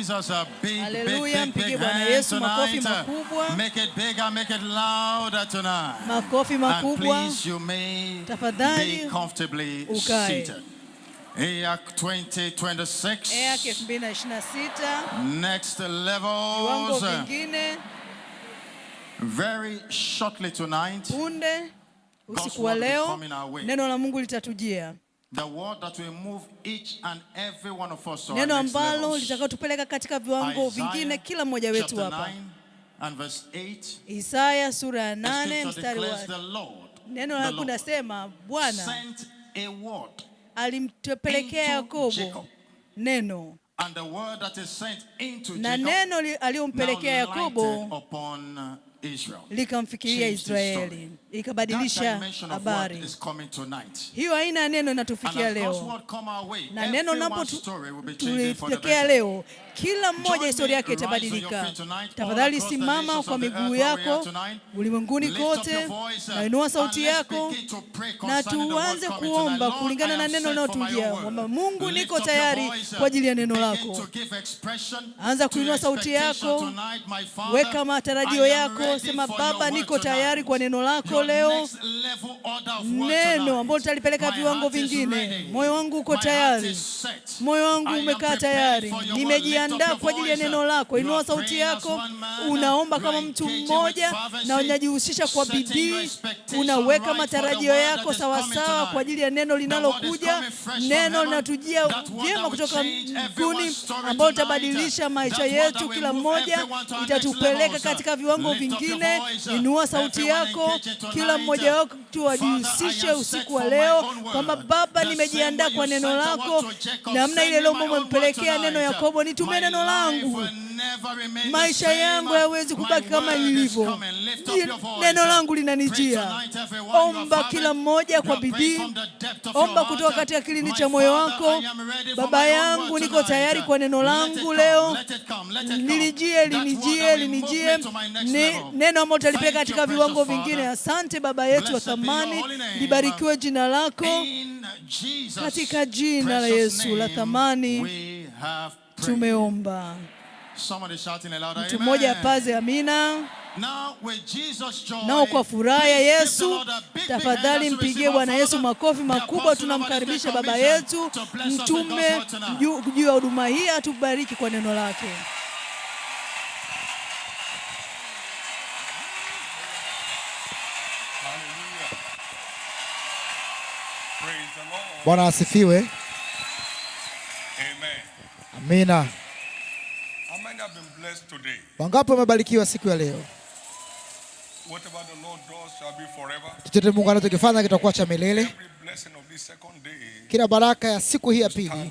Jesus a big, Hallelujah. big, big, big Bwana hand Yesu makofi tonight. makubwa. Make it bigger, make it louder tonight. Makofi makubwa. And please, you may Tafadhali be comfortably ukae. seated. EAC 2026. EAC 2026. Next levels. Viwango vingine. Very shortly tonight. Punde usiku wa leo neno la Mungu litatujia. The word that will move each and every one of us to neno ambalo litakatupeleka katika viwango vingine kila mmoja wetu hapa. Isaya sura ya 8 mstari wa neno la Mungu nasema Bwana alimtupelekea Yakobo neno, na neno aliyompelekea Yakobo likamfikiria Israeli, ikabadilisha habari. Hiyo aina ya neno inatufikia leo, na neno tulifikia leo, kila mmoja historia yake itabadilika. Tafadhali simama kwa miguu yako ulimwenguni kote, na inua sauti yako na tuanze kuomba kulingana na neno linalotujia. Mungu, niko tayari kwa ajili ya neno lako. Anza kuinua sauti yako, weka matarajio yako, sema Baba, niko tayari kwa neno lako leo, neno ambalo tutalipeleka viwango vingine. Moyo wangu uko tayari, moyo wangu umekaa tayari, nimejiandaa kwa ajili ya neno lako. Inua sauti yako, unaomba kama mtu mmoja na unajihusisha kwa bidii, unaweka matarajio yako sawa sawa kwa ajili ya neno linalokuja. Neno linatujia vyema kutoka mbinguni ambalo litabadilisha maisha yetu, kila mmoja itatupeleka katika viwango vingine. Inua sauti yako, kila mmoja wetu ajihusishe usiku wa leo kwamba Baba, nimejiandaa kwa neno lako. Namna ile leo umempelekea neno Yakobo, nitumie neno langu. Maisha yangu hayawezi kubaki kama ilivyo, neno langu linanijia. Omba kila mmoja kwa bidii, omba kutoka katika kilindi cha moyo wako. Baba yangu, niko tayari kwa neno langu leo, linijie neno ambalo utalipeleka katika viwango vingine. Asante Baba yetu wa thamani, libarikiwe jina lako, katika jina la Yesu la thamani tumeomba. Mtu mmoja apaze amina. Nao kwa furaha ya Yesu, tafadhali mpigie Bwana Yesu makofi makubwa. Tunamkaribisha Baba yetu mtume juu ya huduma hii, atubariki kwa neno lake. Bwana asifiwe. Amina. Wangapi wamebarikiwa siku ya leo? Chochote Mungu anachokifanya kitakuwa cha milele. Kila baraka ya siku hii ya pili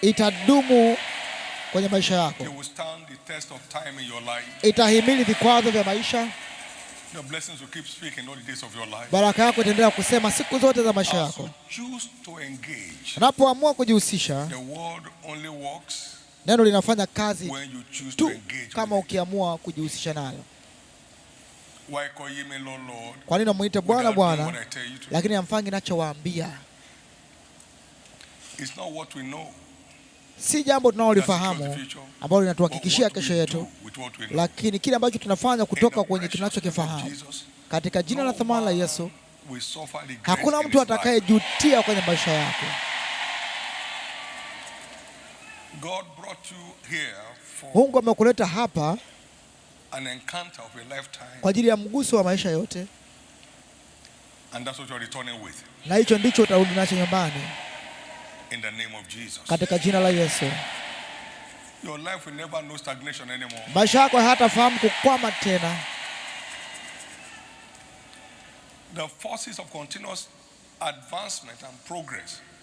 itadumu kwenye maisha yako, itahimili vikwazo vya maisha. Baraka yako itaendelea kusema siku zote za maisha yako. Unapoamua kujihusisha, neno linafanya kazi tu kama ukiamua kujihusisha nalo. Kwa nini namuita Bwana Bwana lakini hamfanyi ninachowaambia? Si jambo tunalolifahamu ambalo linatuhakikishia kesho yetu, lakini kile ambacho tunafanya kutoka kwenye tunachokifahamu. Katika jina la thamani la Yesu, hakuna mtu atakayejutia kwenye maisha yake. Mungu amekuleta hapa kwa ajili ya mguso wa maisha yote, na hicho ndicho utarudi nacho nyumbani katika jina la Yesu. Maisha yako hatafahamu kukwama tena.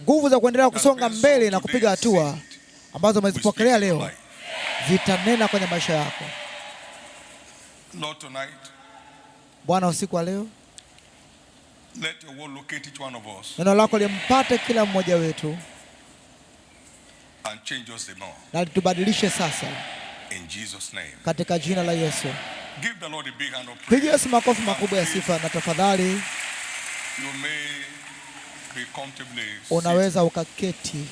Nguvu za kuendelea kusonga mbele na kupiga hatua ambazo umezipokelea leo zitanena kwenye maisha yako. Bwana, usiku wa leo, neno lako limpate kila mmoja wetu na litubadilishe sasa katika jina la Yesu. Pigia Yesu makofi makubwa ya sifa, na tafadhali unaweza ukaketi.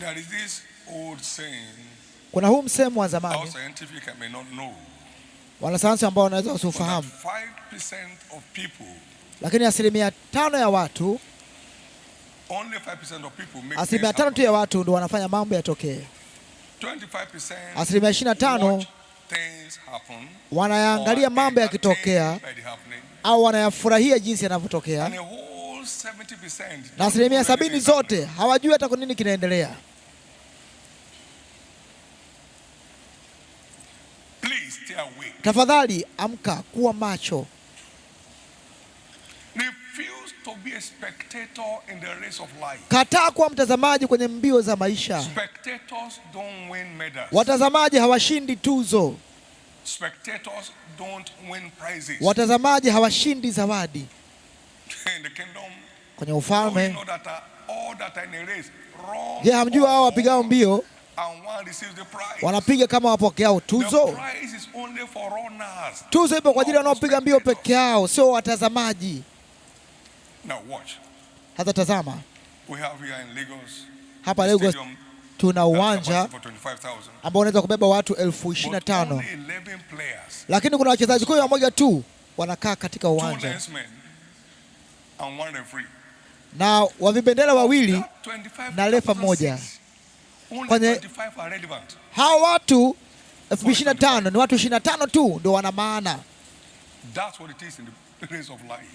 There is this old saying, kuna huu msemo wa zamani, wanasayansi ambao wanaweza kufahamu, lakini 5% ya watu, 5% tu ya watu ndio wanafanya mambo yatokee. 25% wanayaangalia mambo yakitokea au wanayafurahia jinsi yanavyotokea, na 70% zote hawajui hata kwa nini kinaendelea. Tafadhali amka, kuwa macho. Kataa kuwa mtazamaji kwenye mbio za maisha. Watazamaji hawashindi tuzo. Watazamaji hawashindi zawadi. Kwenye ufalme, je, hamjui hao wapigao mbio wanapiga kama wapokeao tuzo? Tuzo ipo kwa ajili ya wanaopiga mbio peke yao, sio watazamaji. Hata tazama, hapa Lagos tuna uwanja ambao unaweza kubeba watu 25,000, lakini kuna wachezaji 11 tu wanakaa katika uwanja na wavibendera wawili na refa mmoja. Kwenye hao watu 25,000 ni watu 25 tu ndio wana maana.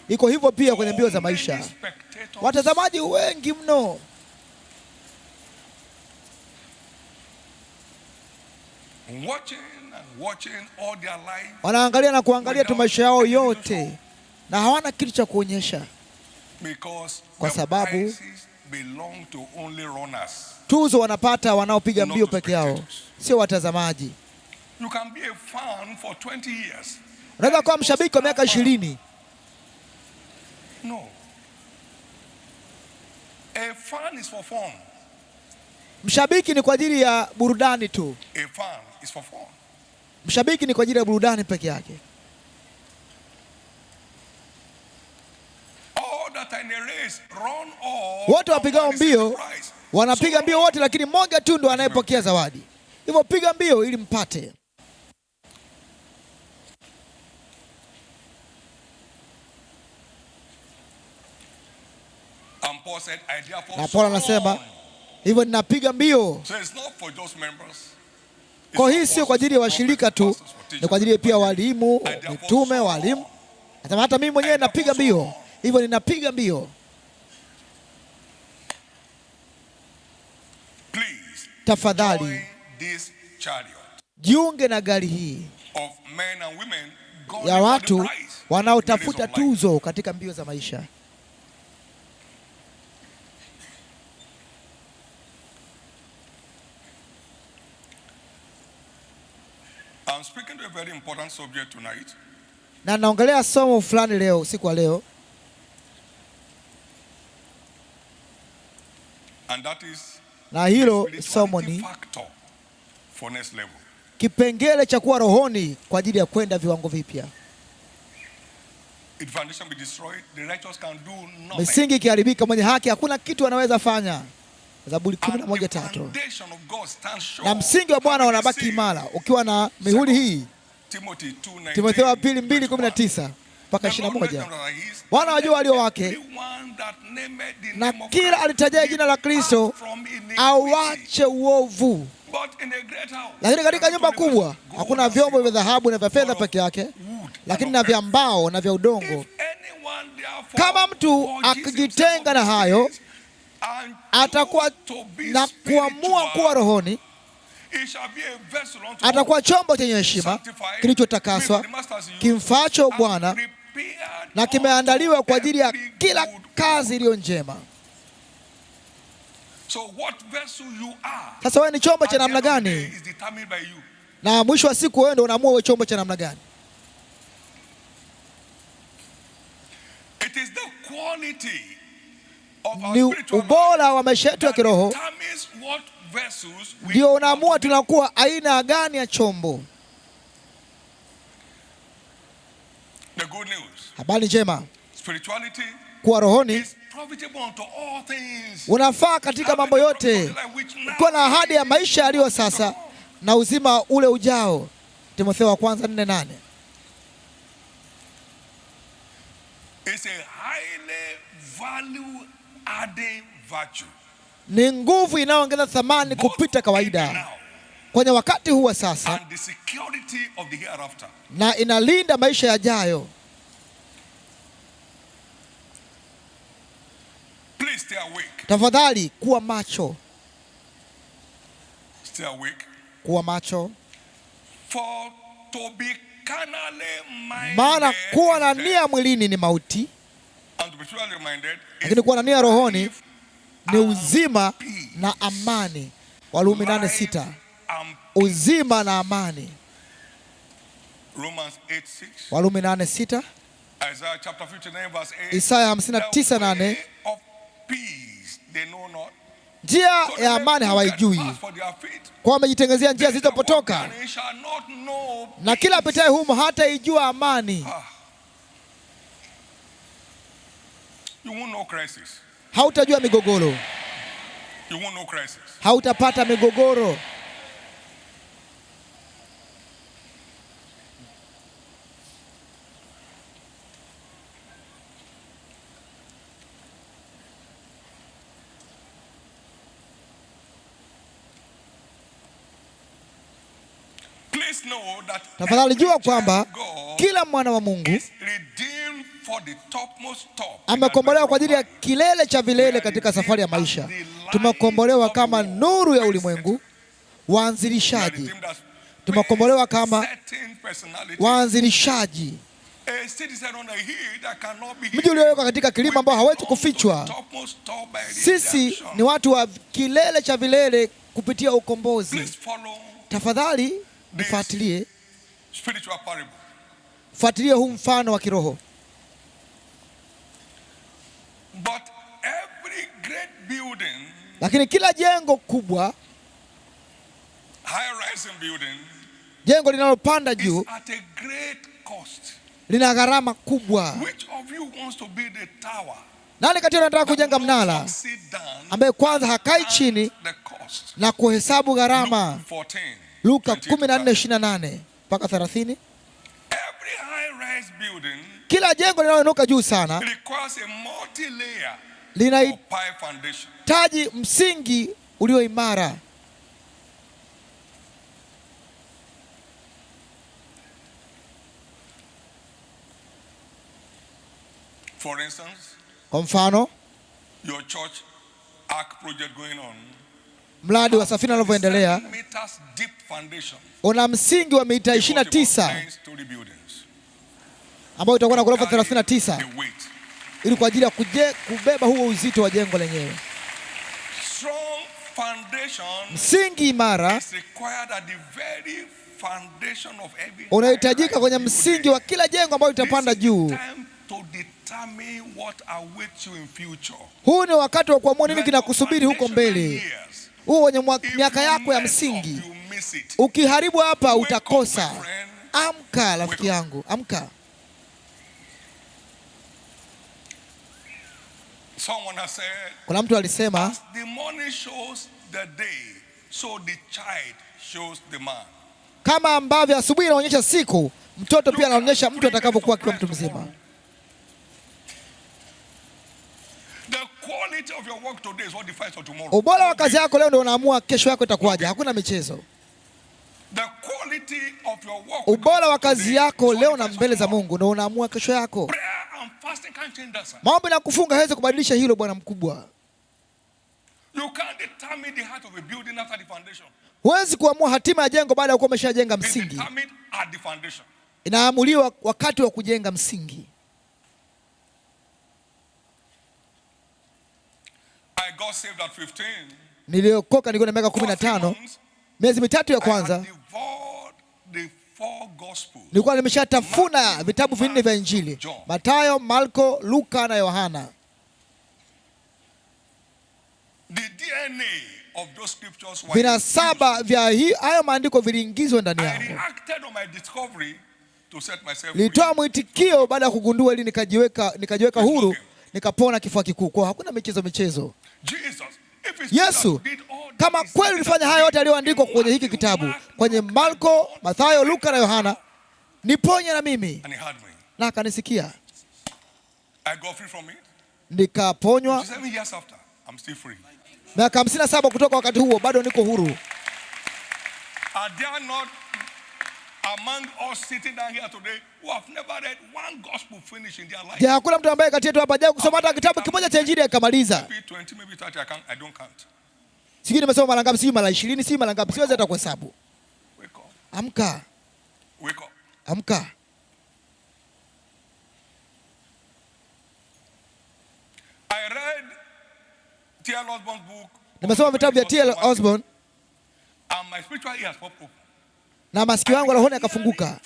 Iko hivyo pia kwenye mbio za maisha, watazamaji wengi mno. Wanaangalia na kuangalia tu maisha yao yote na hawana kitu cha kuonyesha, kwa sababu tuzo wanapata wanaopiga mbio peke yao, sio watazamaji. Unaweza kuwa mshabiki kwa miaka 20. Mshabiki ni kwa ajili ya burudani tu. Mshabiki ni kwa ajili ya burudani peke yake. Wote wapigao mbio wanapiga mbio wote, lakini mmoja tu ndo anayepokea zawadi. Hivyo piga mbio ili mpate. Na Paulo anasema hivyo, ninapiga mbio. Kwa hii sio kwa ajili ya washirika tu, ni kwa ajili pia walimu, mitume, walimu. Anasema hata mimi mwenyewe napiga mbio, hivyo ninapiga mbio. Tafadhali jiunge na gari hii ya watu wanaotafuta tuzo katika mbio za maisha. I'm speaking to a very important subject tonight. Na naongelea somo fulani leo, usiku wa leo. And that is, na hilo somo ni kipengele cha kuwa rohoni kwa ajili ya kwenda viwango vipya. Misingi ikiharibika, mwenye haki hakuna kitu anaweza fanya. Zaburi 11:3. Na msingi wa Bwana unabaki imara ukiwa na mihuri hii. Timotheo 2:19 mpaka 21. Bwana wajua walio wake, na kila alitaja jina la Kristo auache uovu. Lakini katika nyumba kubwa hakuna vyombo vya dhahabu na vya fedha peke yake, lakini na vya mbao na vya udongo. Kama mtu akijitenga na hayo, atakuwa na kuamua kuwa rohoni, atakuwa chombo chenye heshima, kilichotakaswa, kimfaacho Bwana, na kimeandaliwa kwa ajili ya kila kazi iliyo njema. Sasa wewe ni chombo cha namna gani? Na mwisho wa siku wewe ndio unaamua wewe chombo cha namna gani. Ni ubora wa maisha yetu ya kiroho ndio unaamua tunakuwa aina gani ya chombo. Habari njema, kuwa rohoni unafaa katika mambo yote, ukiwa na ahadi ya maisha yaliyo sasa na uzima ule ujao. Timotheo wa kwanza 4:8. Ni nguvu inayoongeza thamani kupita kawaida kwenye wakati huu wa sasa na inalinda maisha yajayo. Tafadhali kuwa macho. Kuwa macho. Maana kuwa na nia mwilini ni mauti, lakini kuwa na nia rohoni ni uzima na amani. Warumi 8:6. Uzima na amani. Warumi 8:6. Isaya 59:8. Njia ya amani hawaijui, kwa wamejitengezea njia zilizopotoka, na kila apitaye humo hataijua amani. Hautajua migogoro, hautapata migogoro. Tafadhali jua kwamba kila mwana wa Mungu amekombolewa kwa ajili ya kilele cha vilele katika safari ya maisha. Tumekombolewa kama nuru ya ulimwengu, waanzilishaji. Tumekombolewa kama waanzilishaji, mji uliowekwa katika kilima ambao hawezi kufichwa. Sisi ni watu wa kilele cha vilele kupitia ukombozi. Tafadhali nifuatilie, fuatilie huu mfano wa kiroho. Lakini kila jengo kubwa, jengo linalopanda juu, lina gharama kubwa. Nani kati anataka kujenga mnara ambaye kwanza hakai chini na kuhesabu gharama? Luka 14:28 mpaka 30. Kila jengo linaloinuka juu sana linahitaji msingi ulio imara. Kwa mfano, mradi wa safina unavyoendelea, una msingi wa mita 29 ambao utakuwa na ghorofa 39 ili kwa ajili ya kubeba huo uzito wa jengo lenyewe. Msingi imara unahitajika kwenye msingi wa kila jengo ambalo litapanda juu. Huu ni wakati wa kuamua nini kinakusubiri huko mbele. Huu wenye miaka yako ya msingi. Ukiharibu hapa utakosa. Amka rafiki yangu, amka. Kuna mtu alisema, kama ambavyo asubuhi inaonyesha siku, mtoto pia anaonyesha mtu atakavyokuwa akiwa mtu mzima. Ubora wa kazi yako leo ndio unaamua kesho yako itakuwaje. Hakuna michezo. Ubora wa kazi yako leo na mbele za Mungu ndio unaamua kesho yako. Maombi na kufunga hawezi kubadilisha hilo, bwana mkubwa. Huwezi kuamua hatima ya jengo baada ya kuwa umeshajenga msingi. Inaamuliwa wakati wa kujenga msingi. Niliokoka nilikuwa na miaka 15. Miezi mitatu ya kwanza nilikuwa nimeshatafuna vitabu 4 vya Injili: Mathayo, Marko, Luka na Yohana. Vinasaba vya hayo maandiko viliingizwa ndani yangu. Nilitoa mwitikio baada ya kugundua ili nikajiweka huru nikapona kifua kikuu. Kwa hakuna michezo. Yesu kama kweli ulifanya haya yote yaliyoandikwa kwenye hiki kitabu, kwenye Marko, Mathayo, Luka na Yohana, niponye na mimi. Na akanisikia. Nikaponywa. Miaka 57 kutoka wakati huo bado niko huru. Je, hakuna mtu ambaye kati yetu hapa hajawahi kusoma hata kitabu kimoja cha Injili akamaliza? Sijui nimesoma mara ngapi, sijui mara 20, sijui mara ngapi, siwezi hata kuhesabu. Amka. Amka. Nimesoma vitabu vya T.L. Osborne na masikio yangu rohoni yakafunguka.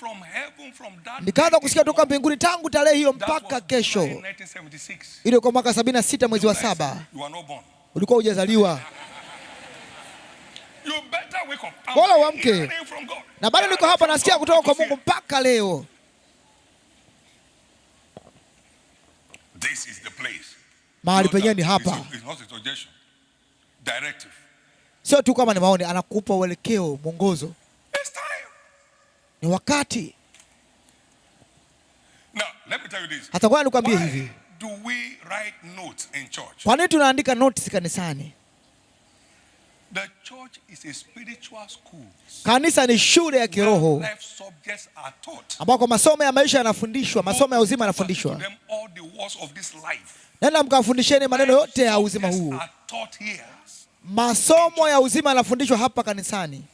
Nikaanza kusikia kutoka mbinguni tangu tarehe hiyo mpaka kesho. Ile kwa mwaka 76 mwezi wa 7. Ulikuwa hujazaliwa. Bora uamke. Na bado niko hapa nasikia kutoka kwa Mungu mpaka leo. Mahali penyewe ni hapa. Sio tu kama ni maoni, anakupa uelekeo, mwongozo. Ni wakati. Hata kwa nikwambie hivi. Kwa nini tunaandika notes kanisani? Kanisa ni shule ya kiroho ambako masomo ya maisha yanafundishwa, masomo ya uzima yanafundishwa. Nenda mkafundisheni maneno yote ya uzima huu. Masomo ya uzima yanafundishwa hapa kanisani.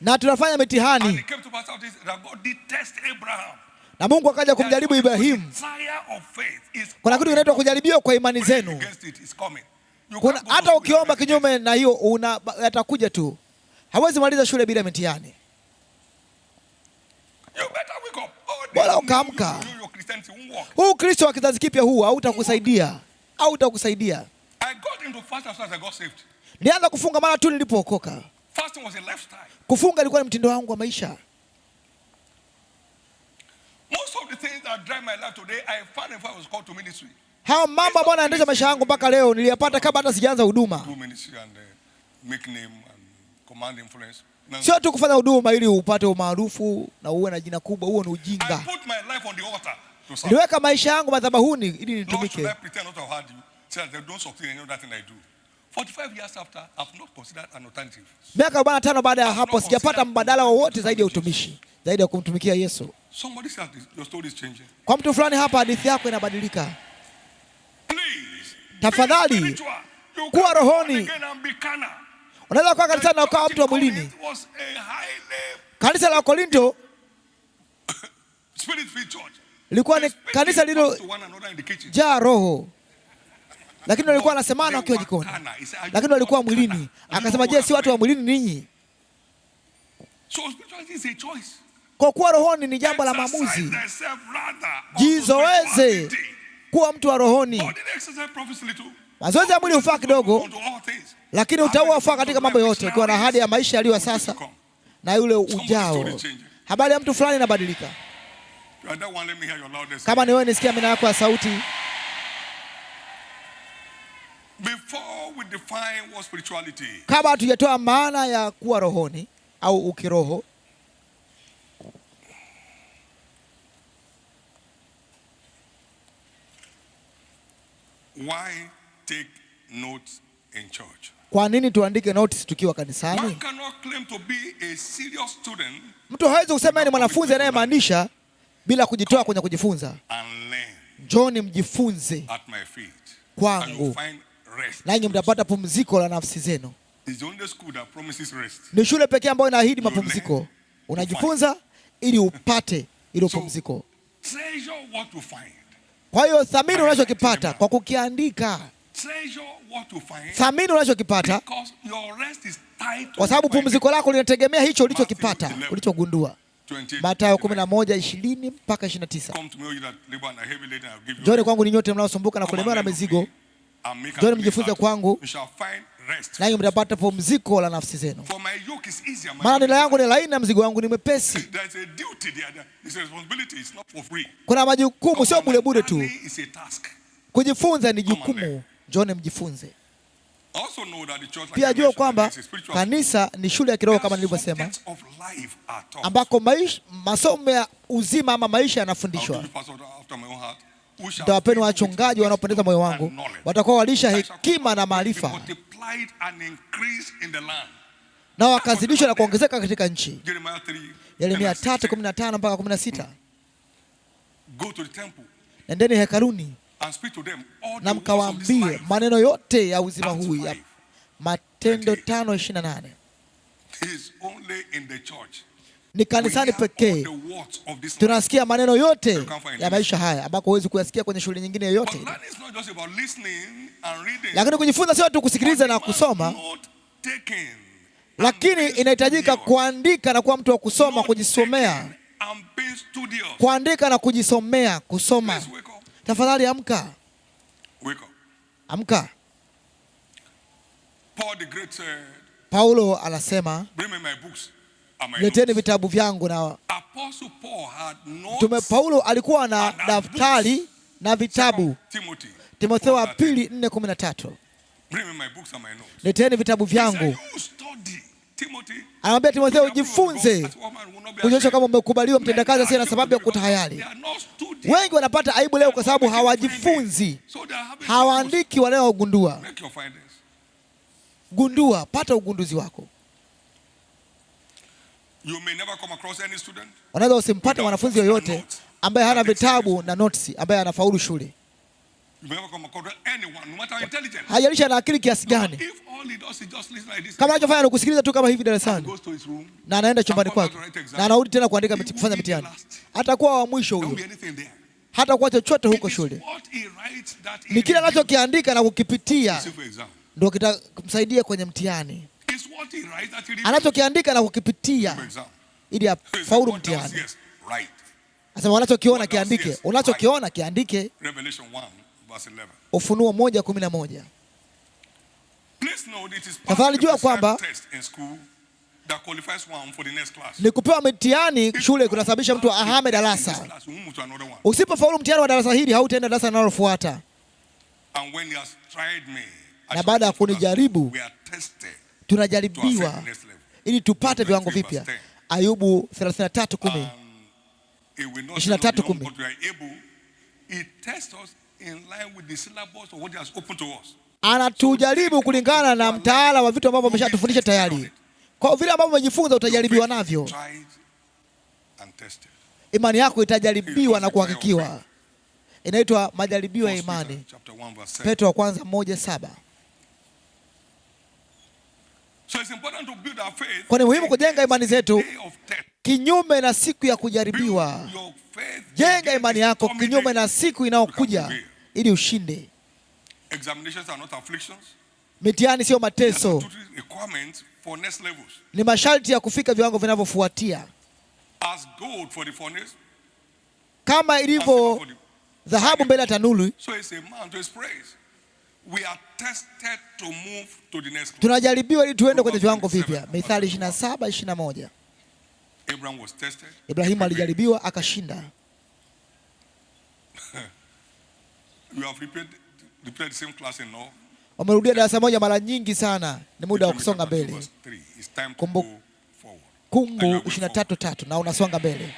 Na tunafanya mitihani. Na Mungu akaja kumjaribu Ibrahimu. Kuna kitu kinaitwa kujaribiwa kwa imani zenu. Hata ukiomba kinyume na hiyo yatakuja tu. Hawezi maliza shule bila mitihani. Bora ukaamka. Huu Kristo wa kizazi kipya huu hautakusaidia. Hautakusaidia. Nilianza kufunga mara tu nilipookoka. Kufunga ilikuwa ni mtindo wangu wa maisha. Hao mambo ambayo yanaendesha maisha yangu mpaka leo niliyapata kabla hata sijaanza huduma. Sio tu kufanya huduma ili upate umaarufu na uwe na jina kubwa, huo ni ujinga. Niliweka maisha yangu madhabahuni ili nitumike. Miaka 45 baada ya hapo sijapata mbadala wowote zaidi ya utumishi, zaidi ya kumtumikia Yesu. Kwa mtu fulani hapa hadithi yako inabadilika. Tafadhali kuwa rohoni. Unaweza kuwa kanisani na ukawa mtu wa mwilini. Kanisa la Korinto lilikuwa ni kanisa lililojaa roho, lakini walikuwa wanasemana wakiwa jikoni, lakini walikuwa mwilini. Akasema, je, si watu wa mwilini ninyi? Kwa kuwa rohoni ni jambo la maamuzi. Jizoeze kuwa mtu wa rohoni. Mazoezi ya mwili hufaa kidogo, lakini utaua hufaa katika mambo yote, ukiwa na ahadi ya maisha yaliyo sasa na yule ujao. Habari ya mtu fulani inabadilika. Kama ni wewe, nisikia amina yako ya sauti. Kabla hatujatoa maana ya kuwa rohoni au ukiroho, why take notes in church? Kwa nini tuandike notes tukiwa kanisani? Mtu hawezi kusema ni mwanafunzi anayemaanisha bila kujitoa kwenye kujifunza. Njoni mjifunze kwangu, nanyi mtapata pumziko la nafsi zenu. Ni shule pekee ambayo inaahidi mapumziko. Unajifunza ili upate ile pumziko. Kwa hiyo thamini unachokipata kwa kukiandika. Thamini unachokipata kwa sababu pumziko lako linategemea hicho ulichokipata, ulichogundua. Mathayo 11:20 mpaka 29. Njoni kwangu ni nyote mnaosumbuka na kulemewa na mizigo. Njoni mjifunze kwangu, nanyi mtapata pumziko la nafsi zenu. Maana nira yangu ni laini na mzigo wangu ni mwepesi. Kuna majukumu, sio bure bure tu. Kujifunza ni jukumu. Njooni mjifunze. Pia jua kwamba kanisa ni shule ya kiroho kama nilivyosema, ambako masomo ya uzima ama maisha yanafundishwa. Nitawapeni wachungaji wanaopendeza moyo wangu, watakuwa walisha hekima na maarifa, na wakazidishwa na kuongezeka katika nchi. Yeremia 3:15 mpaka 16. Nendeni hekaluni na mkawaambie maneno yote ya uzima huu ya Matendo 5:28. Ni kanisani pekee tunasikia maneno yote ya maisha haya, ambako huwezi kuyasikia kwenye shule nyingine yoyote. Lakini kujifunza sio tu kusikiliza na kusoma, lakini inahitajika kuandika na kuwa mtu wa kusoma, kujisomea, kuandika na kujisomea, kusoma. Tafadhali amka. Amka. Paulo anasema, leteni vitabu vyangu. Na Mtume Paulo alikuwa na daftari na vitabu. Timotheo wa pili 4:13. Leteni vitabu vyangu. Anamwambia Timotheo, jifunze kuonyesha kama umekubaliwa mtendakazi asiye na sababu ya kutahayari. Wengi wanapata aibu leo kwa sababu hawajifunzi, hawaandiki wanaogundua. Gundua, pata ugunduzi wako. Unaweza usimpate mwanafunzi yoyote ambaye hana vitabu na notes, ambaye anafaulu shule. Hajalisha na akili kiasi gani. Kama anachofanya ni kusikiliza tu kama hivi darasani, na anaenda chumbani kwake na anarudi tena kuandika kufanya mitihani, hatakuwa wa mwisho huyo. Hatakuwa chochote huko shule. Ni kile anachokiandika na kukipitia ndio kitamsaidia kwenye mtihani. Anachokiandika na kukipitia ili afaulu mtihani. Anasema unachokiona kiandike. Unachokiona kiandike. Ufunuo 1:11. Tafadhali jua kwamba ni kupewa mitihani shule kunasababisha mtu ahame darasa. Usipofaulu mtihani wa darasa hili, hautaenda darasa linalofuata. Na baada ya kunijaribu, tunajaribiwa ili tupate viwango vipya. Ayubu 33:10. 23:10. Anatujaribu kulingana na mtaala wa vitu ambavyo ameshatufundisha tayari. Kwa vile ambavyo umejifunza utajaribiwa navyo. Imani yako itajaribiwa na kuhakikiwa. Inaitwa majaribio ya imani. Petro wa kwanza 1:7. Kwa ni muhimu kujenga imani zetu kinyume na siku ya kujaribiwa. Jenga imani yako kinyume na siku inayokuja ili ushinde. Mitihani sio mateso. Ni masharti ya kufika viwango vinavyofuatia. Kama ilivyo dhahabu mbele ya tanuru, tunajaribiwa ili tuende kwenye viwango vipya. Mithali 27:21. Ibrahimu alijaribiwa akashinda. Wamerudia darasa moja mara nyingi sana. Ni muda wa kusonga mbele. Kumbukumbu 23:3, na unasonga mbele.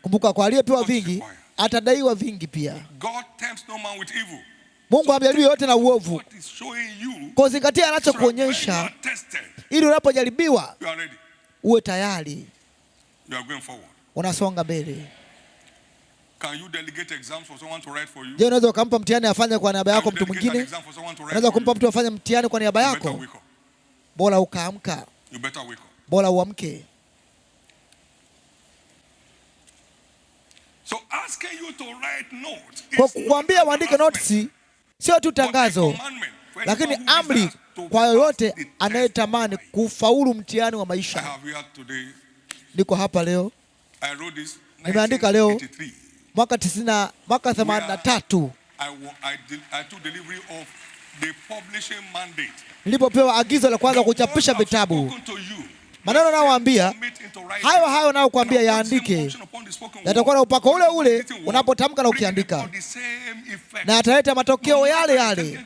Kumbuka, kwa aliyepewa vingi atadaiwa vingi pia. Mungu hamjaribu yote na uovu. Kwa zingatia anachokuonyesha ili unapojaribiwa uwe tayari. Unasonga mbele. Je, unaweza kumpa mtihani afanye kwa niaba yako mtu mwingine? Unaweza kumpa mtu afanye mtihani kwa niaba yako? Bora ukaamka. Bora uamke. Kwa kuambia uandike notes sio tu tangazo, lakini amri kwa yoyote anayetamani kufaulu mtihani wa maisha. Niko hapa leo, nimeandika leo mwaka 83. the publishing mandate, nilipopewa agizo la kwanza kuchapisha vitabu, maneno nayowaambia hayo hayo nayokuambia yaandike, yatakuwa na upako ule ule unapotamka na ukiandika, na yataleta matokeo yale yale.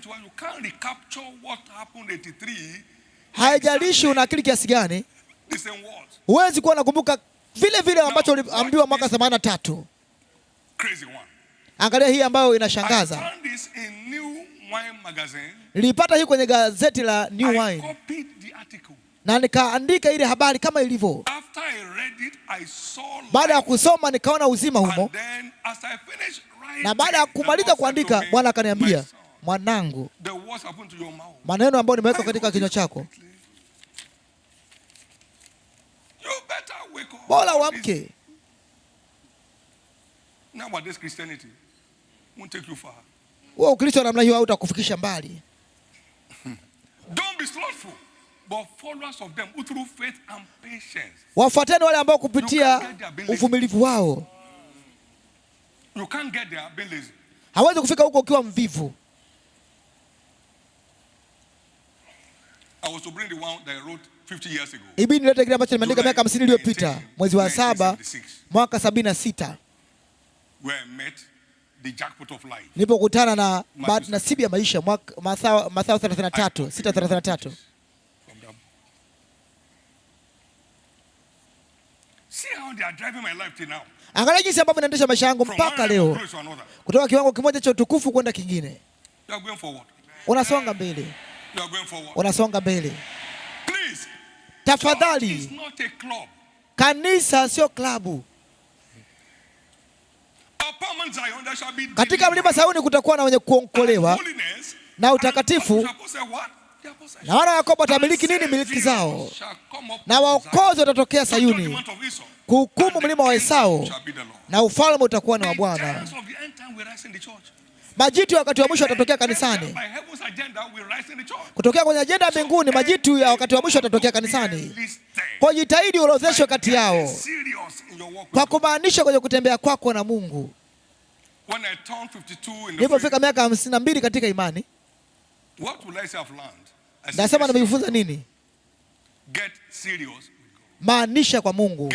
Haijalishi una akili kiasi gani, huwezi kuwa unakumbuka vile vile ambacho uliambiwa mwaka 83. Angalia hii ambayo inashangaza. Nilipata hii kwenye gazeti la New Wine na nikaandika ile habari kama ilivyo. Baada ya kusoma nikaona uzima humo, na baada ya kumaliza kuandika Bwana akaniambia, mwanangu, maneno ambayo nimeweka katika kinywa chako bora uamke. Wewe Ukristo namna hiyo hautakufikisha mbali. Wafuateni wale ambao kupitia uvumilivu wao. Hawezi kufika huko ukiwa mvivu. Ibini nilete kile ambacho nimeandika miaka 50 iliyopita, mwezi wa 7 mwaka 76. Nilipokutana na nasibu ya maisha Mathayo 33:6-33. Angalia jinsi ambavyo naendesha maisha yangu mpaka leo, kutoka kiwango kimoja cha utukufu kwenda kingine. Unasonga mbele, unasonga mbele. Tafadhali, kanisa sio klabu. Katika mlima Sayuni kutakuwa na wenye kuokolewa na utakatifu, na wana wa Yakobo watamiliki nini? Miliki zao. Na waokozi watatokea Sayuni kuhukumu mlima wa Esau, na ufalme utakuwa ni wa Bwana. Majitu ya wakati wa mwisho yatatokea kanisani. Kutokea kwenye ajenda ya mbinguni, majitu ya wakati wa mwisho yatatokea kanisani. Kwa jitahidi uorodheshwe kati yao, kwa kumaanisha kwenye kutembea kwako na Mungu. Nilipofika miaka 52 katika imani, nasema nimejifunza nini? Maanisha kwa Mungu.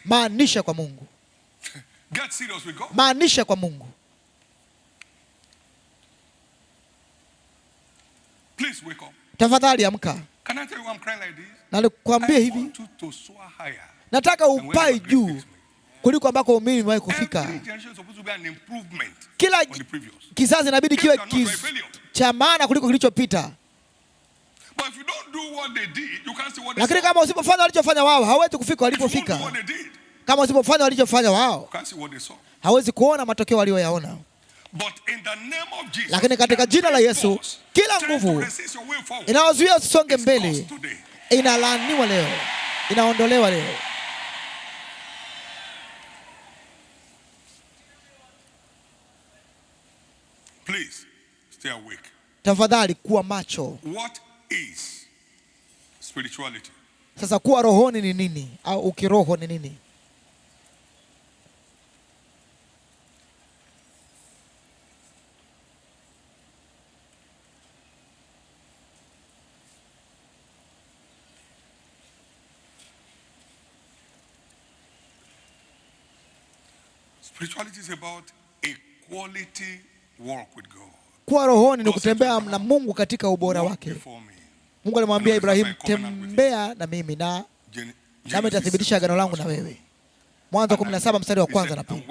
Maanisha kwa Mungu. Maanisha kwa Mungu. Tafadhali amka. Na nikwambie hivi, nataka upai juu kuliko ambako mimi nimewahi kufika. Kila kizazi inabidi kiwe cha maana kuliko kilichopita. Lakini kama usipofanya walichofanya wao, hauwezi kufika walipofika. Kama usipofanya walichofanya wao, hauwezi kuona matokeo walioyaona. Lakini katika jina la Yesu, kila nguvu inayozuia usonge mbele inalaaniwa leo, inaondolewa leo. Please stay awake. Tafadhali kuwa macho. What is spirituality? Sasa kuwa rohoni ni nini, au ukiroho ni nini? Spirituality is about a quality walk with God. Kuwa rohoni ni kutembea na Mungu katika ubora wake. Mungu alimwambia Ibrahim, tembea na mimi nami nitathibitisha agano langu na wewe. Mwanzo 17 mstari wa kwanza na pili.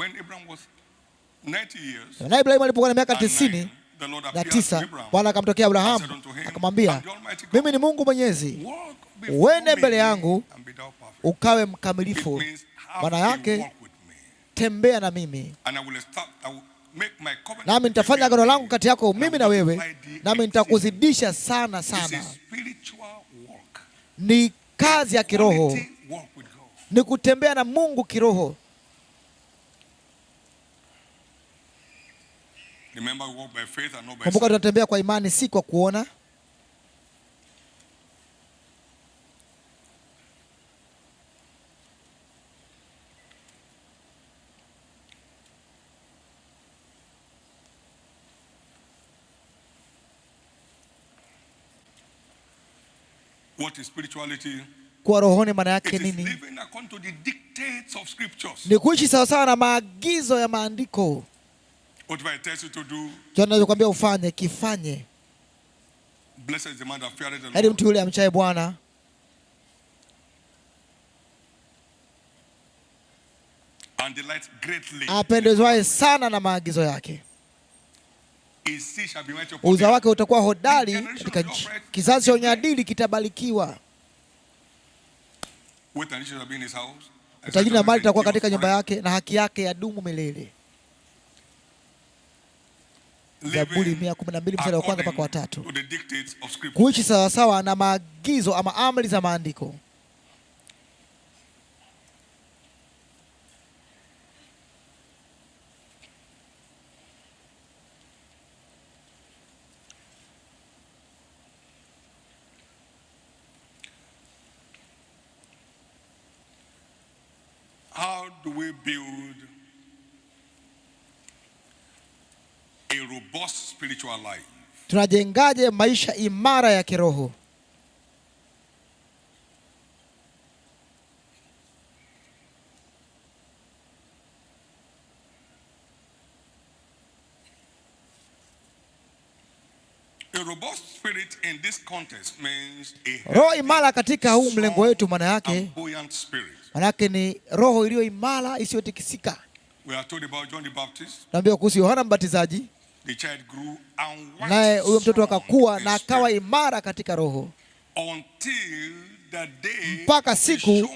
Na Ibrahim alipokuwa na miaka 99, Bwana akamtokea Abrahamu akamwambia, mimi ni Mungu Mwenyezi, uende mbele yangu ukawe mkamilifu. Maana yake tembea na mimi, nami nitafanya agano langu kati yako mimi na wewe, nami nitakuzidisha sana sana. Ni kazi ya kiroho, ni kutembea na Mungu kiroho. Kumbuka, tunatembea kwa imani, si kwa kuona. What is spirituality? Kuwa rohoni maana yake nini? Ni kuishi sawasawa na maagizo ya maandiko. Nachokwambia ufanye, kifanye. Heri mtu yule amchaye Bwana. Apendezwaye sana na maagizo yake. Uzao wake utakuwa hodari katika nchi. Kizazi cha unyadili kitabarikiwa. Utajiri na mali itakuwa katika nyumba yake, na haki yake yadumu milele. Zaburi 112 mstari wa 1 mpaka wa 3. Kuishi sawasawa na maagizo ama amri za maandiko. How do we build a robust spiritual life? Tunajengaje maisha imara ya kiroho? A robust spirit in this context means a roho imara katika huu mlengo wetu, maana yake manake ni roho iliyo imara isiyotikisika. We are told about John the Baptist. Naambiwa kuhusu Yohana Mbatizaji. The child grew and naye huyo mtoto akakuwa na akawa imara katika roho until the day mpaka siku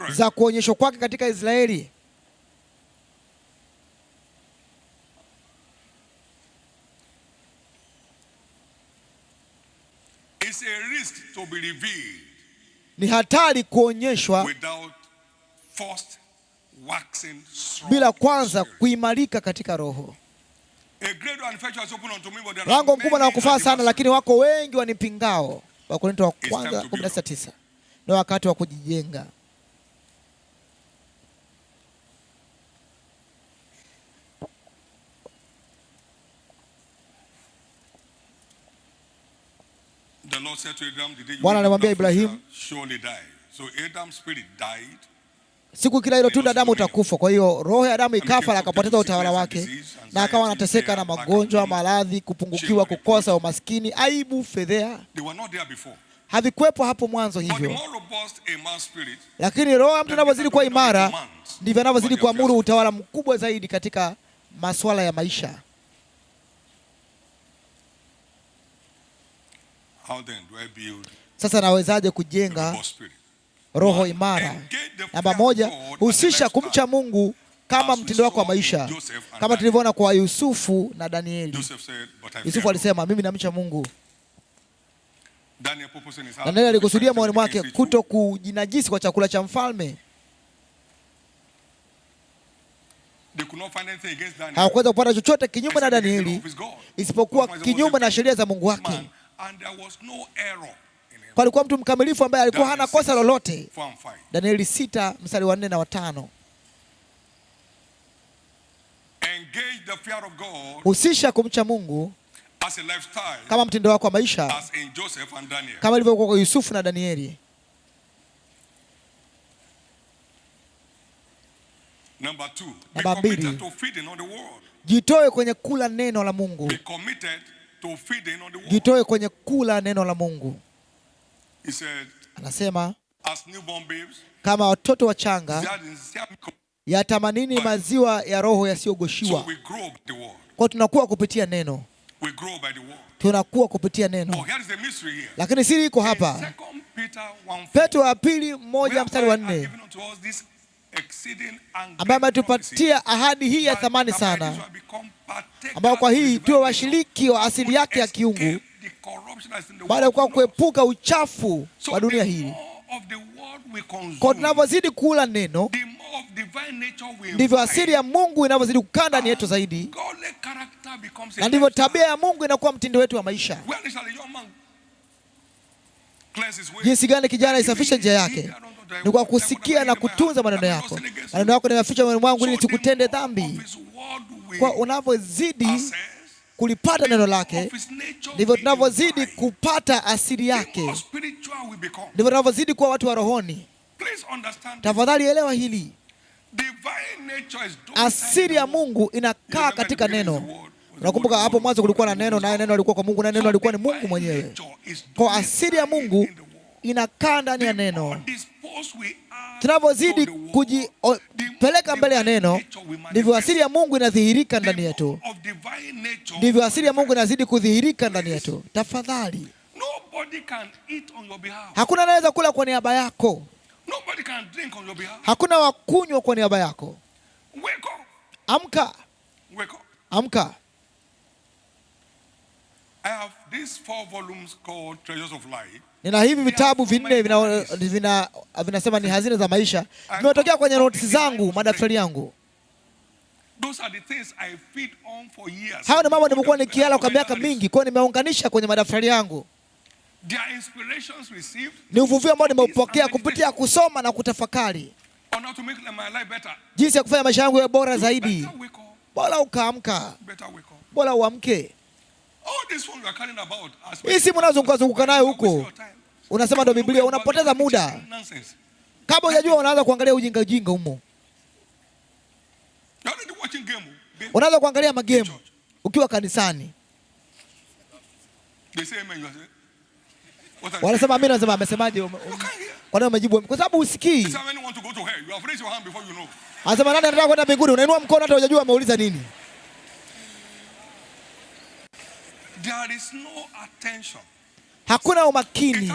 za kuonyeshwa kwake katika Israeli. It's a risk to be revealed. Ni hatari kuonyeshwa without first waxing strong bila kwanza kuimarika katika roho. Lango mkubwa na wakufaa sana, lakini wako wengi wanipingao. Wakorintho wa kwanza 19:9. Ni wakati wa kujijenga. Bwana alimwambia Ibrahim, siku kila hilo tunda Adamu utakufa. Kwa hiyo roho ya Adamu ikafa na akapoteza utawala wake, na akawa anateseka na magonjwa, maradhi, kupungukiwa, kukosa, umaskini, aibu, fedheha. Havikuwepo hapo mwanzo hivyo. Lakini roho ya mtu anavyozidi kuwa imara, ndivyo anavyozidi kuamuru utawala mkubwa zaidi katika masuala ya maisha. Sasa nawezaje kujenga roho imara? Namba moja, husisha kumcha Mungu kama mtindo wako wa maisha, kama tulivyoona kwa Yusufu na Danieli. Yusufu alisema mimi namcha Mungu. Danieli alikusudia moyoni mwake kuto kujinajisi kwa chakula cha mfalme. Hawakuweza kupata chochote kinyume na Danieli isipokuwa kinyume na sheria za Mungu wake. Kwa alikuwa mtu mkamilifu ambaye alikuwa hana kosa lolote. Danieli 6 mstari wa 4 na wa 5. Husisha kumcha Mungu kama mtindo wako wa maisha, kama ilivyokuwa kwa Yusufu na Danieli. Namba 2, jitoe kwenye kula neno la Mungu. Jitoe kwenye kula neno la Mungu. Anasema kama watoto wachanga yatamanini maziwa ya roho yasiyogoshiwa. Kwa tunakuwa kupitia neno. Tunakuwa kupitia neno. Lakini siri iko hapa. Petro wa pili 1 mstari wa 4, ambaye ametupatia ahadi hii ya thamani sana, ambao kwa hii tuwe washiriki wa asili yake ya kiungu, baada ya kuepuka uchafu wa dunia hii. Kwa tunavyozidi kula neno, ndivyo asili ya Mungu inavyozidi kukaa ndani yetu zaidi, na ndivyo tabia ya Mungu inakuwa mtindo wetu wa maisha. Jinsi gani kijana isafishe njia yake? Ni kwa kusikia na kutunza maneno yako. Maneno yako nimeficha moyoni mwangu ili sikutende dhambi. Kwa unavyozidi kulipata neno lake, ndivyo tunavyozidi kupata asili yake, ndivyo tunavyozidi kuwa watu wa rohoni. Tafadhali elewa hili. Asili ya Mungu inakaa katika neno. Unakumbuka hapo mwanzo kulikuwa na neno, naye neno alikuwa kwa Mungu, naye neno alikuwa ni Mungu mwenyewe. Kwa asili ya Mungu inakaa ndani ya neno. Tunavyozidi kujipeleka mbele ya neno, ndivyo asili ya Mungu inadhihirika ndani yetu, ndivyo asili ya Mungu inazidi kudhihirika ndani yetu. Tafadhali, hakuna anaweza kula kwa niaba yako, hakuna wakunywa kwa niaba yako. Amka, amka. Nina hivi vitabu vinne vinasema ni hazina za maisha. Vimetokea kwenye notisi zangu, madaftari yangu. Hayo ni mambo nimekuwa nikiala kwa miaka mingi, kwa nimeunganisha kwenye madaftari yangu. Ni uvuvio ambao nimeupokea kupitia kusoma na kutafakari jinsi ya kufanya maisha yangu yawe bora zaidi. Bora ukaamka, bora uamke. Hii simu unazunguka nayo huko, unasema ndo Biblia, unapoteza muda. Kabla hujajua unaanza kuangalia ujinga humo. Unaanza kuangalia magemu ukiwa kanisani. Wanasema mimi nasema amesemaje? Kwa nini umejibu? Kwa sababu usikii. Anasema nani anataka kwenda mbinguni? Unainua mkono hata hujajua ameuliza nini. There is no attention. Hakuna umakini.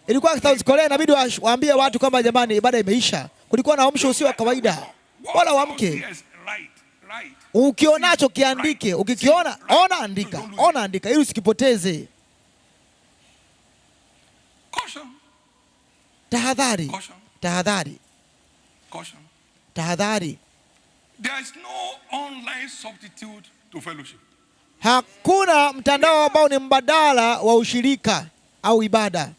Ilikuwa South Korea inabidi waambie watu kwamba jamani, ibada imeisha. Kulikuwa na uamsho usio wa kawaida. Wala uamke. Ukionacho kiandike, ukikiona ona andika ili usikipoteze. Tahadhari. Tahadhari. Tahadhari. There is no online substitute to fellowship. Hakuna mtandao ambao ni mbadala wa ushirika au ibada.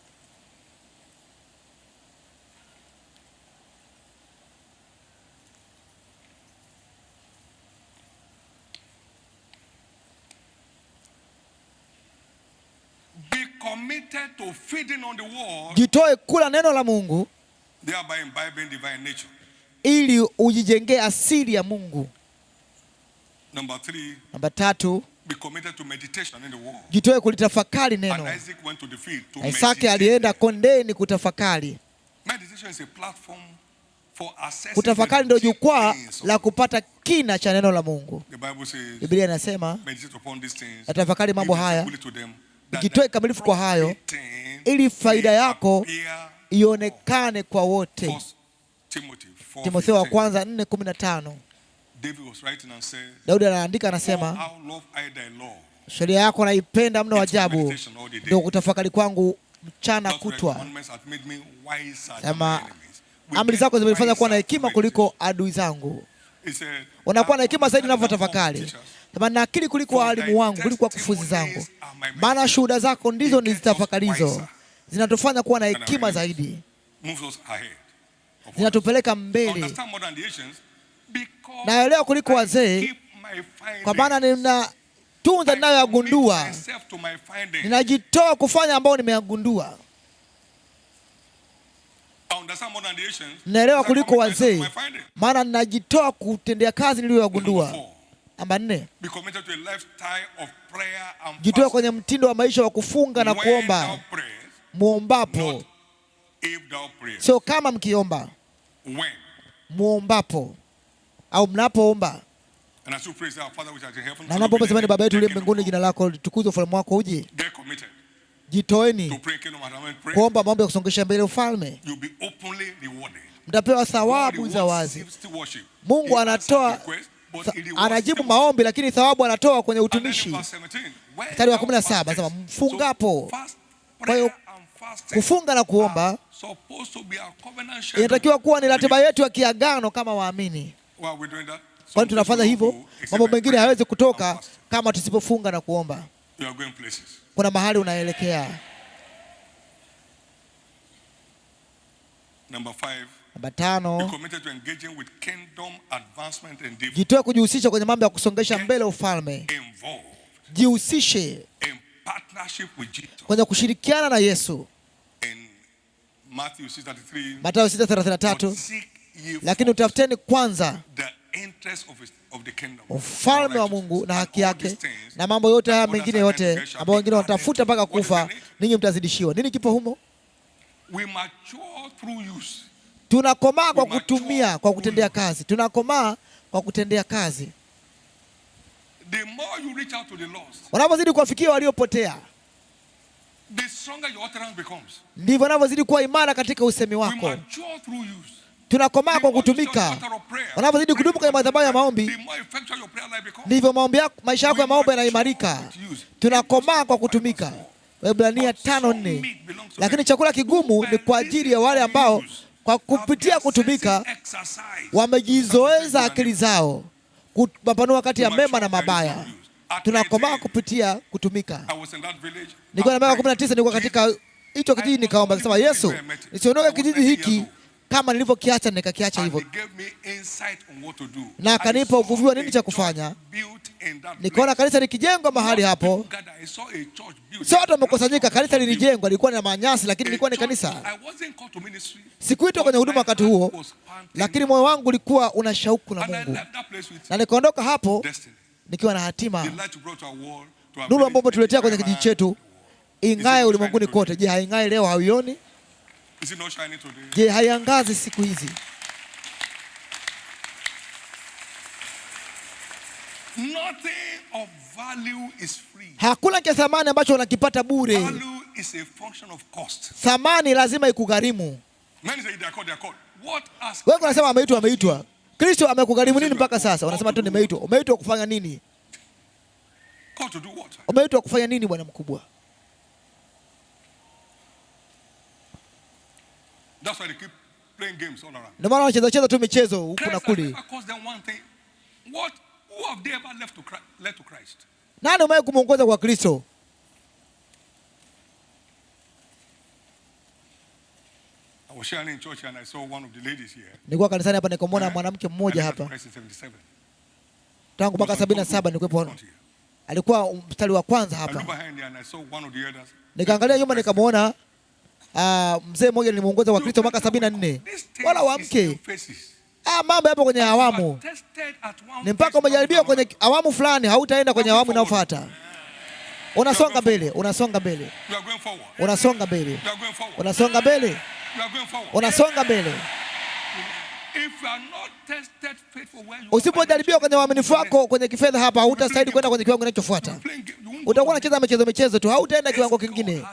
Be committed to feeding on the word. Jitoe kula neno la Mungu, thereby imbibing divine nature, ili ujijengee asili ya Mungu. Number 3. Namba 3. Be committed to meditation in the word. Jitoe kulitafakari neno. And Isaac went to the field to Isaki alienda kondeni kutafakari. Meditation is a platform for accessing. Kutafakari ndio jukwaa la kupata kina cha neno la Mungu. The Bible says, Biblia inasema, meditate upon these things. Tafakari mambo haya. Jitoe kamilifu kwa hayo, ili faida yako ionekane kwa wote. Timotheo wa kwanza 4:15. Daudi anaandika anasema, sheria yako naipenda mno ajabu, ndio kutafakari kwangu mchana kutwa. Sema, amri zako zimenifanya kuwa na hekima kuliko adui zangu. Unakuwa na hekima zaidi unapotafakari. Sema, na akili kuliko walimu wangu, kuliko wakufunzi zangu. Maana shuhuda zako ndizo nizitafakarizo. Zinatufanya kuwa na hekima zaidi. Zinatupeleka mbele. Naelewa kuliko wazee, kwa maana ninatunza ninayoyagundua. Ninajitoa kufanya ambao nimeyagundua. Naelewa kuliko wazee, maana ninajitoa kutendea kazi niliyoyagundua. Namba 4. Jitoe kwenye mtindo wa maisha wa kufunga na kuomba. Muombapo, sio kama mkiomba. Muombapo au mnapoomba. Na unapoomba semeni, Baba yetu uliye mbinguni, jina lako litukuzwe, ufalme wako uje. Jitoeni kuomba maombi ya kusongesha mbele ufalme. Mtapewa thawabu za wazi. Mungu anajibu maombi, lakini thawabu anatoa kwenye utumishi. Mstari wa 17 anasema mfungapo. Kwa hiyo kufunga na kuomba inatakiwa kuwa ni ratiba yetu ya kiagano kama waamini. Kwani tunafanya hivyo, mambo mengine hayawezi kutoka kama tusipofunga na kuomba. Kuna mahali unaelekea. Number 5. Namba 5. Be committed to engaging with kingdom advancement and development. Jitoe kujihusisha kwenye mambo ya kusongesha mbele ufalme. Jihusishe in partnership with Jesus. Kwenye kushirikiana na Yesu. In Matthew 6:33. Mathayo 6:33. Lakini utafuteni kwanza ufalme wa Mungu na haki yake, na mambo yote haya mengine yote ambao wengine wanatafuta mpaka kufa, ninyi mtazidishiwa. Nini kipo humo? Tunakomaa kwa kutumia, kwa kutendea kazi. Tunakomaa kwa kutendea kazi. Unapozidi kuwafikia waliopotea, ndivyo wanavyozidi kuwa imara katika usemi wako. Tunakomaa kwa kutumika. Unapozidi kudumu kwenye madhabahu ya maombi, ndivyo maombi yako, maisha yako ya maombi yanaimarika. Tunakomaa kwa kutumika. Waebrania 5:4. Lakini chakula kigumu ni kwa ajili ya wale ambao kwa kupitia kutumika wamejizoeza akili zao kupambanua kati ya mema na mabaya. Tunakomaa kupitia kutumika. Nilikuwa na miaka 19, nilikuwa katika hicho kijiji, nikaomba nikasema, Yesu, nisiondoke kijiji hiki kama nilivyokiacha nikakiacha hivyo. Na akanipa uvuvi wa nini cha kufanya. Nikaona kanisa likijengwa mahali hapo. Sio watu wamekusanyika, kanisa lilijengwa, lilikuwa na manyasi lakini lilikuwa ni kanisa. Sikuitwa kwenye huduma wakati huo, lakini moyo wangu ulikuwa una shauku na Mungu. Na nikaondoka hapo nikiwa na hatima. Nuru ambayo tuletea kwenye kijiji chetu ing'ae ulimwenguni kote. Je, haing'ae leo? Hauioni? Je, haiangazi siku hizi? Hakuna cha thamani ambacho unakipata bure. Thamani lazima ikugharimu. Wewe unasema ameitwa, ameitwa. Kristo amekugharimu nini mpaka sasa? Unasema tu nimeitwa. Umeitwa kufanya nini? Umeitwa kufanya nini bwana mkubwa? That's why they keep playing games all around. Ndio maana wanacheza tu michezo huku na kule. Who have they ever led to Christ? Nani umewahi kumuongoza kwa Kristo? I was sharing in church and I saw one of the ladies here. Nilikuwa kanisani hapa nikamwona mwanamke mmoja hapa. Tangu mwaka 77 nilikuwa hapo. Alikuwa mstari wa kwanza hapa. Nikaangalia nyuma nikamwona mzee mmoja nilimuongoza kwa Kristo mwaka 74. Wala wamke. Mambo yapo kwenye awamu. Ni mpaka umejaribiwa kwenye awamu fulani, hautaenda kwenye awamu inayofuata. Unasonga mbele, unasonga mbele. Unasonga mbele. Unasonga mbele. Unasonga mbele. Usipojaribiwa kwenye uaminifu wako kwenye kifedha hapa, hutastahili kwenda kwenye kiwango kinachofuata. Utakuwa unacheza michezo tu, hautaenda kiwango kingine.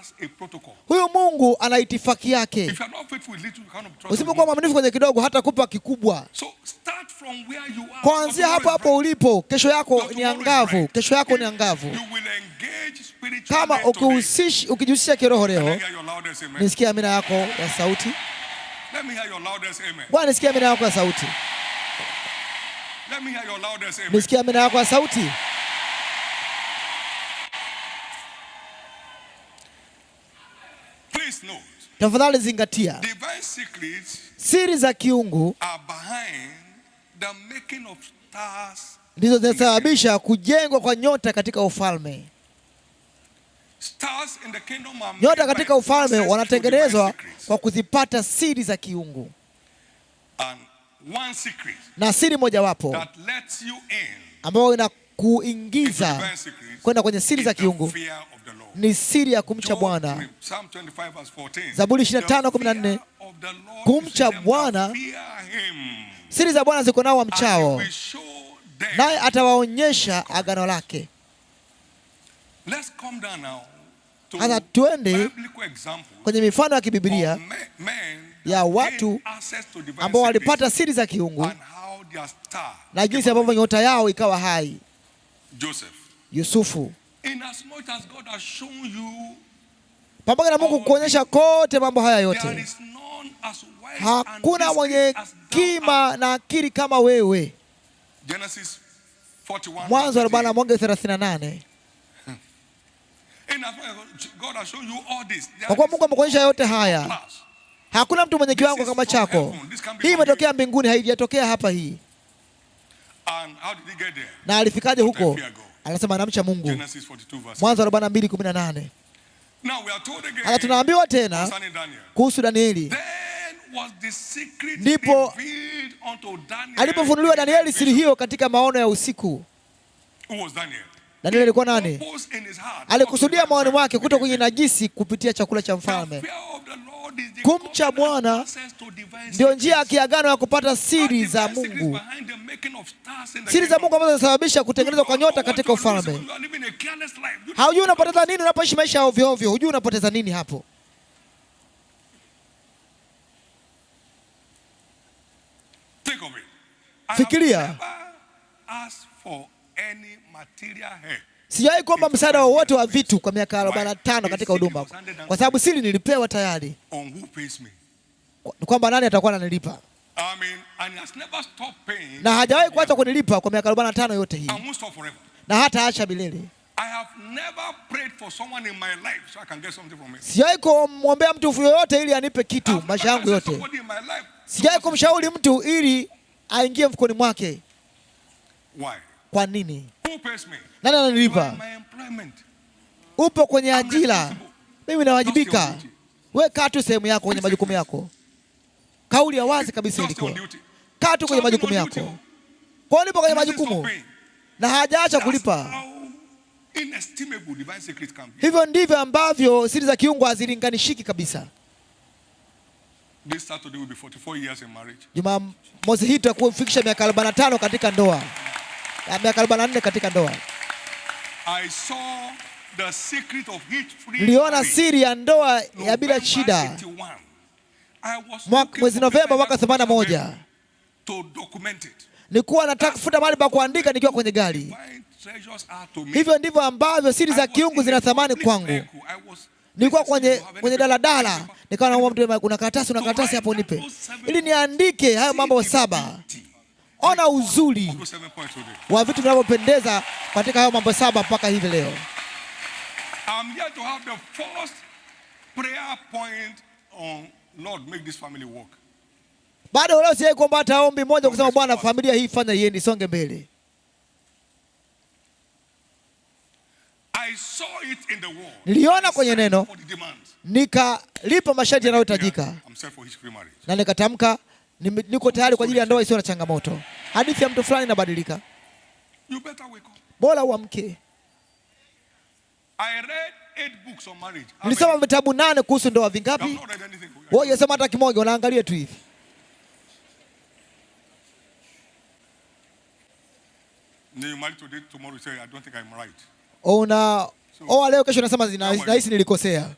Huyu Mungu ana itifaki yake. Usipokuwa mwaminifu kwenye kidogo, hata kupa kikubwa. Kuanzia hapo hapo ulipo, kesho yako ni angavu. Kesho yako ni angavu. Kama ukijihusisha kiroho leo, nisikia amina yako ya sauti. Bwana, nisikia amina yako ya sauti. Nisikia amina yako ya sauti. Tafadhali zingatia. Siri za kiungu ndizo zinasababisha kujengwa kwa nyota katika ufalme. Nyota katika ufalme wanatengenezwa kwa kuzipata siri za kiungu. Na siri mojawapo ambayo inakuingiza kwenda kwenye siri za kiungu ni siri ya kumcha Bwana. Zaburi 25:14. Kumcha Bwana, siri za Bwana ziko nao wamchao, naye atawaonyesha agano lake. Sasa tuende kwenye mifano ya kibiblia ya watu ambao walipata siri za kiungu na jinsi ambavyo nyota yao ikawa hai. Yusufu, pamoja na Mungu kuonyesha kote mambo haya yote, hakuna mwenye kima na akili kama wewe. Mwanzo 41:38. Kwa kuwa Mungu amekuonyesha yote haya, Hakuna mtu mwenye kiwango kama chako. Hii imetokea mbinguni, haijatokea hapa hii. Na alifikaje huko? Anasema anamcha Mungu. Mwanzo 42:18. Hata tunaambiwa tena kuhusu Danieli. Ndipo alipofunuliwa Danieli siri hiyo katika maono ya usiku. Danieli alikuwa nani? Alikusudia moyoni mwake kutokujinajisi kupitia chakula cha mfalme. Kumcha Bwana ndio njia ya kiagano ya kupata siri za Mungu. Siri za Mungu ambazo zinasababisha kutengenezwa kwa nyota katika ufalme. Haujui unapoteza nini unapoishi maisha ya ovyo ovyo. Hujui unapoteza nini hapo. Fikiria. Sijawahi kuomba msaada wowote wa vitu kwa miaka 45 katika huduma, kwa sababu siri nilipewa tayari. Kwamba nani atakuwa ananilipa. Na hajawahi kuacha kunilipa kwa miaka 45 yote hii. Na hata acha milele. Sijawahi kumwombea mtu yoyote ili anipe kitu maisha yangu yote. Sijawahi kumshauri mtu ili aingie mfukoni mwake. Kwa nini? Nani ananilipa? Upo kwenye ajira. Mimi nawajibika. Wewe kaa tu sehemu yako kwenye majukumu yako. Kauli ya wazi kabisa ilikuwa. Kaa tu kwenye majukumu yako. Kwa nipo kwenye majukumu na hajaacha kulipa. Hivyo ndivyo ambavyo siri za kiungu hazilinganishiki kabisa. Jumamosi hii tutakufikisha miaka 45 katika ndoa. Miaka 44 katika ndoa. Niliona siri ya ndoa ya bila shida. Mwezi Novemba mwaka 81. Nilikuwa nataka kufuta mahali pa kuandika nikiwa kwenye gari. Hivyo ndivyo ambavyo siri za kiungu zina thamani kwangu. Nilikuwa kwenye daladala, nikawa naomba mtu, una karatasi hapo nipe, ili niandike hayo mambo 7. Ona uzuri wa vitu vinavyopendeza katika hayo mambo 7 mpaka hivi leo. I'm here to have the first prayer point on Lord, make this family work. Bado leo siye kuomba hata ombi moja kusema Bwana, familia hii fanya iende songe mbele. I saw it in the word. Niliona kwenye neno, nikalipa masharti yanayohitajika. Na nikatamka niko tayari kwa ajili ya ndoa isiyo na changamoto. Hadithi ya mtu fulani inabadilika. Bora uamke. I read 8 books on marriage. Nilisoma vitabu 8 kuhusu ndoa. Vingapi? Wewe unasema hata kimoja, unaangalia tu hivi. You married today, tomorrow you say I don't think I'm right. Leo kesho unasema nahisi nilikosea.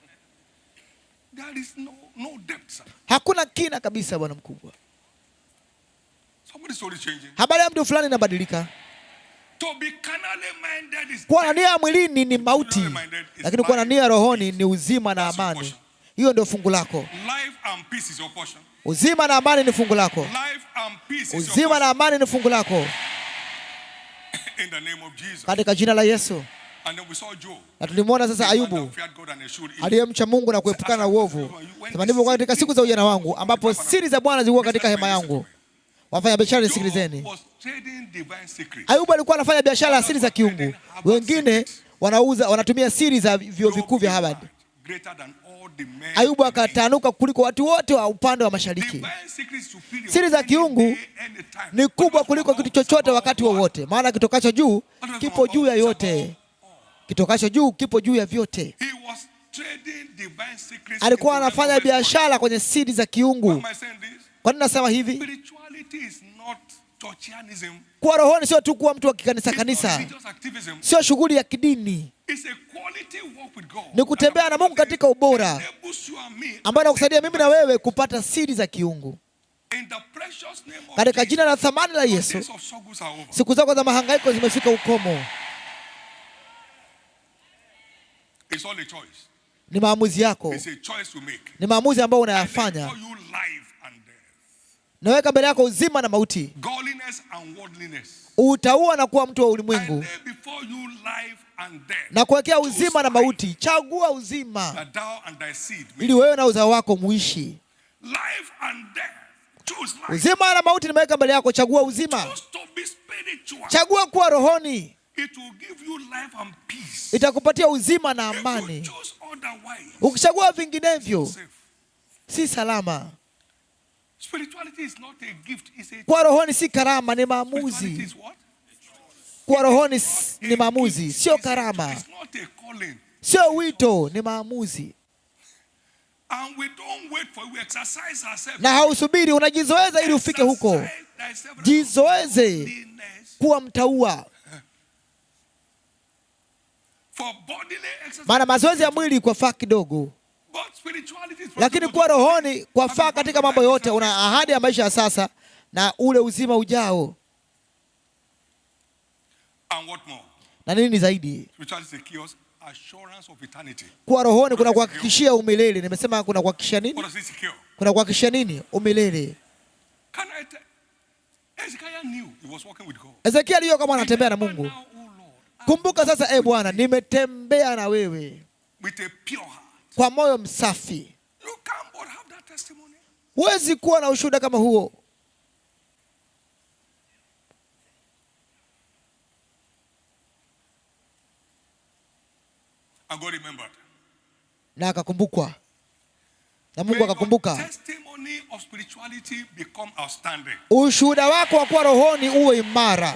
There is no depth, sir. Hakuna kina kabisa, bwana mkubwa. Somebody's story changing. Habari ya mtu fulani inabadilika. To be carnally minded is kuwa na nia mwilini ni mauti, lakini kuwa na nia rohoni ni uzima na amani. Hiyo ndio fungu lako. Life and peace is your portion. Uzima na amani ni fungu lako. Life and peace is uzima na amani ni fungu lako. In the name of Jesus. Katika jina la Yesu. And then we saw Job. Na tulimwona sasa Ayubu aliyemcha Mungu na kuepukana na uovu. Sema ndivyo katika siku za ujana wangu ambapo siri za Bwana zilikuwa katika hema yangu. Wafanya biashara, nisikilizeni. Ayubu alikuwa anafanya biashara ya siri za kiungu. Wengine wanatumia siri za vyuo vikuu vya Harvard. Ayubu akatanuka kuliko watu wote wa upande wa mashariki. Siri za kiungu ni kubwa kuliko kitu chochote wakati wowote, maana kitokacho juu kipo juu ya yote. Kitokacho juu kipo juu ya vyote. Alikuwa anafanya biashara kwenye siri za kiungu. Kwa nini nasema hivi? Kuwa rohoni sio tu kuwa mtu wa kanisa. Sio shughuli ya kidini. Ni kutembea na Mungu katika ubora ambayo inakusaidia mimi na wewe kupata siri za kiungu. Katika jina la thamani la Yesu, siku zako za mahangaiko zimefika ukomo. Ni maamuzi yako. Ni maamuzi ambayo unayafanya. Naweka mbele yako uzima na mauti. Utaua na kuwa mtu wa ulimwengu. Na kuwekea uzima na mauti. Chagua uzima ili wewe na uzao wako muishi. Life and death. Choose life. Uzima na mauti nimeweka mbele yako, chagua uzima. Choose to be spiritual. Chagua kuwa rohoni. It will give you life and peace. Itakupatia uzima na amani. If you choose otherwise, ukichagua vinginevyo si salama. Spirituality is not a gift, it's a... Kuwa rohoni si karama, ni maamuzi. Kuwa rohoni ni maamuzi, sio karama. Sio wito, ni maamuzi. And we don't wait for, we exercise ourselves. Na hausubiri, unajizoeza ili ufike huko. Jizoeze kuwa mtaua. Maana mazoezi ya mwili kwa faa kidogo, lakini kuwa rohoni kwa faa katika mambo yote. Una ahadi ya maisha ya sasa na ule uzima ujao. Na nini zaidi? Kuwa rohoni kuna kuhakikishia umilele. Nimesema kuna kuhakikishia nini? Kuna kuhakikishia nini? Umilele. Ezekiel aliyo kama anatembea na Mungu. Kumbuka sasa, Bwana, nimetembea na wewe kwa moyo msafi. Huwezi kuwa na ushuhuda kama huo. Na akakumbukwa. Na Mungu akakumbuka. Ushuhuda wako wa kuwa rohoni uwe imara.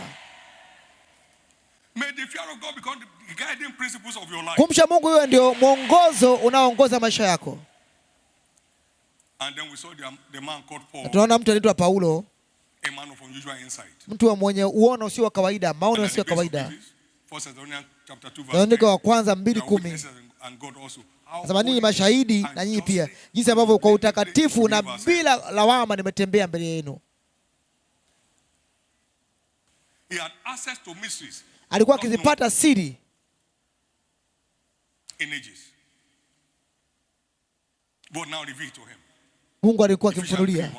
Kumcha Mungu huyo ndio mwongozo unaoongoza maisha yako. Tunaona mtu anaitwa Paulo, mtu mwenye uono usio wa kawaida, maono usio wa kawaida. Wakorintho wa kwanza 2:10. Sasa ninyi mashahidi na nyinyi pia jinsi ambavyo kwa utakatifu na bila lawama nimetembea mbele yenu. Alikuwa akizipata siri. Mungu alikuwa akimfunulia.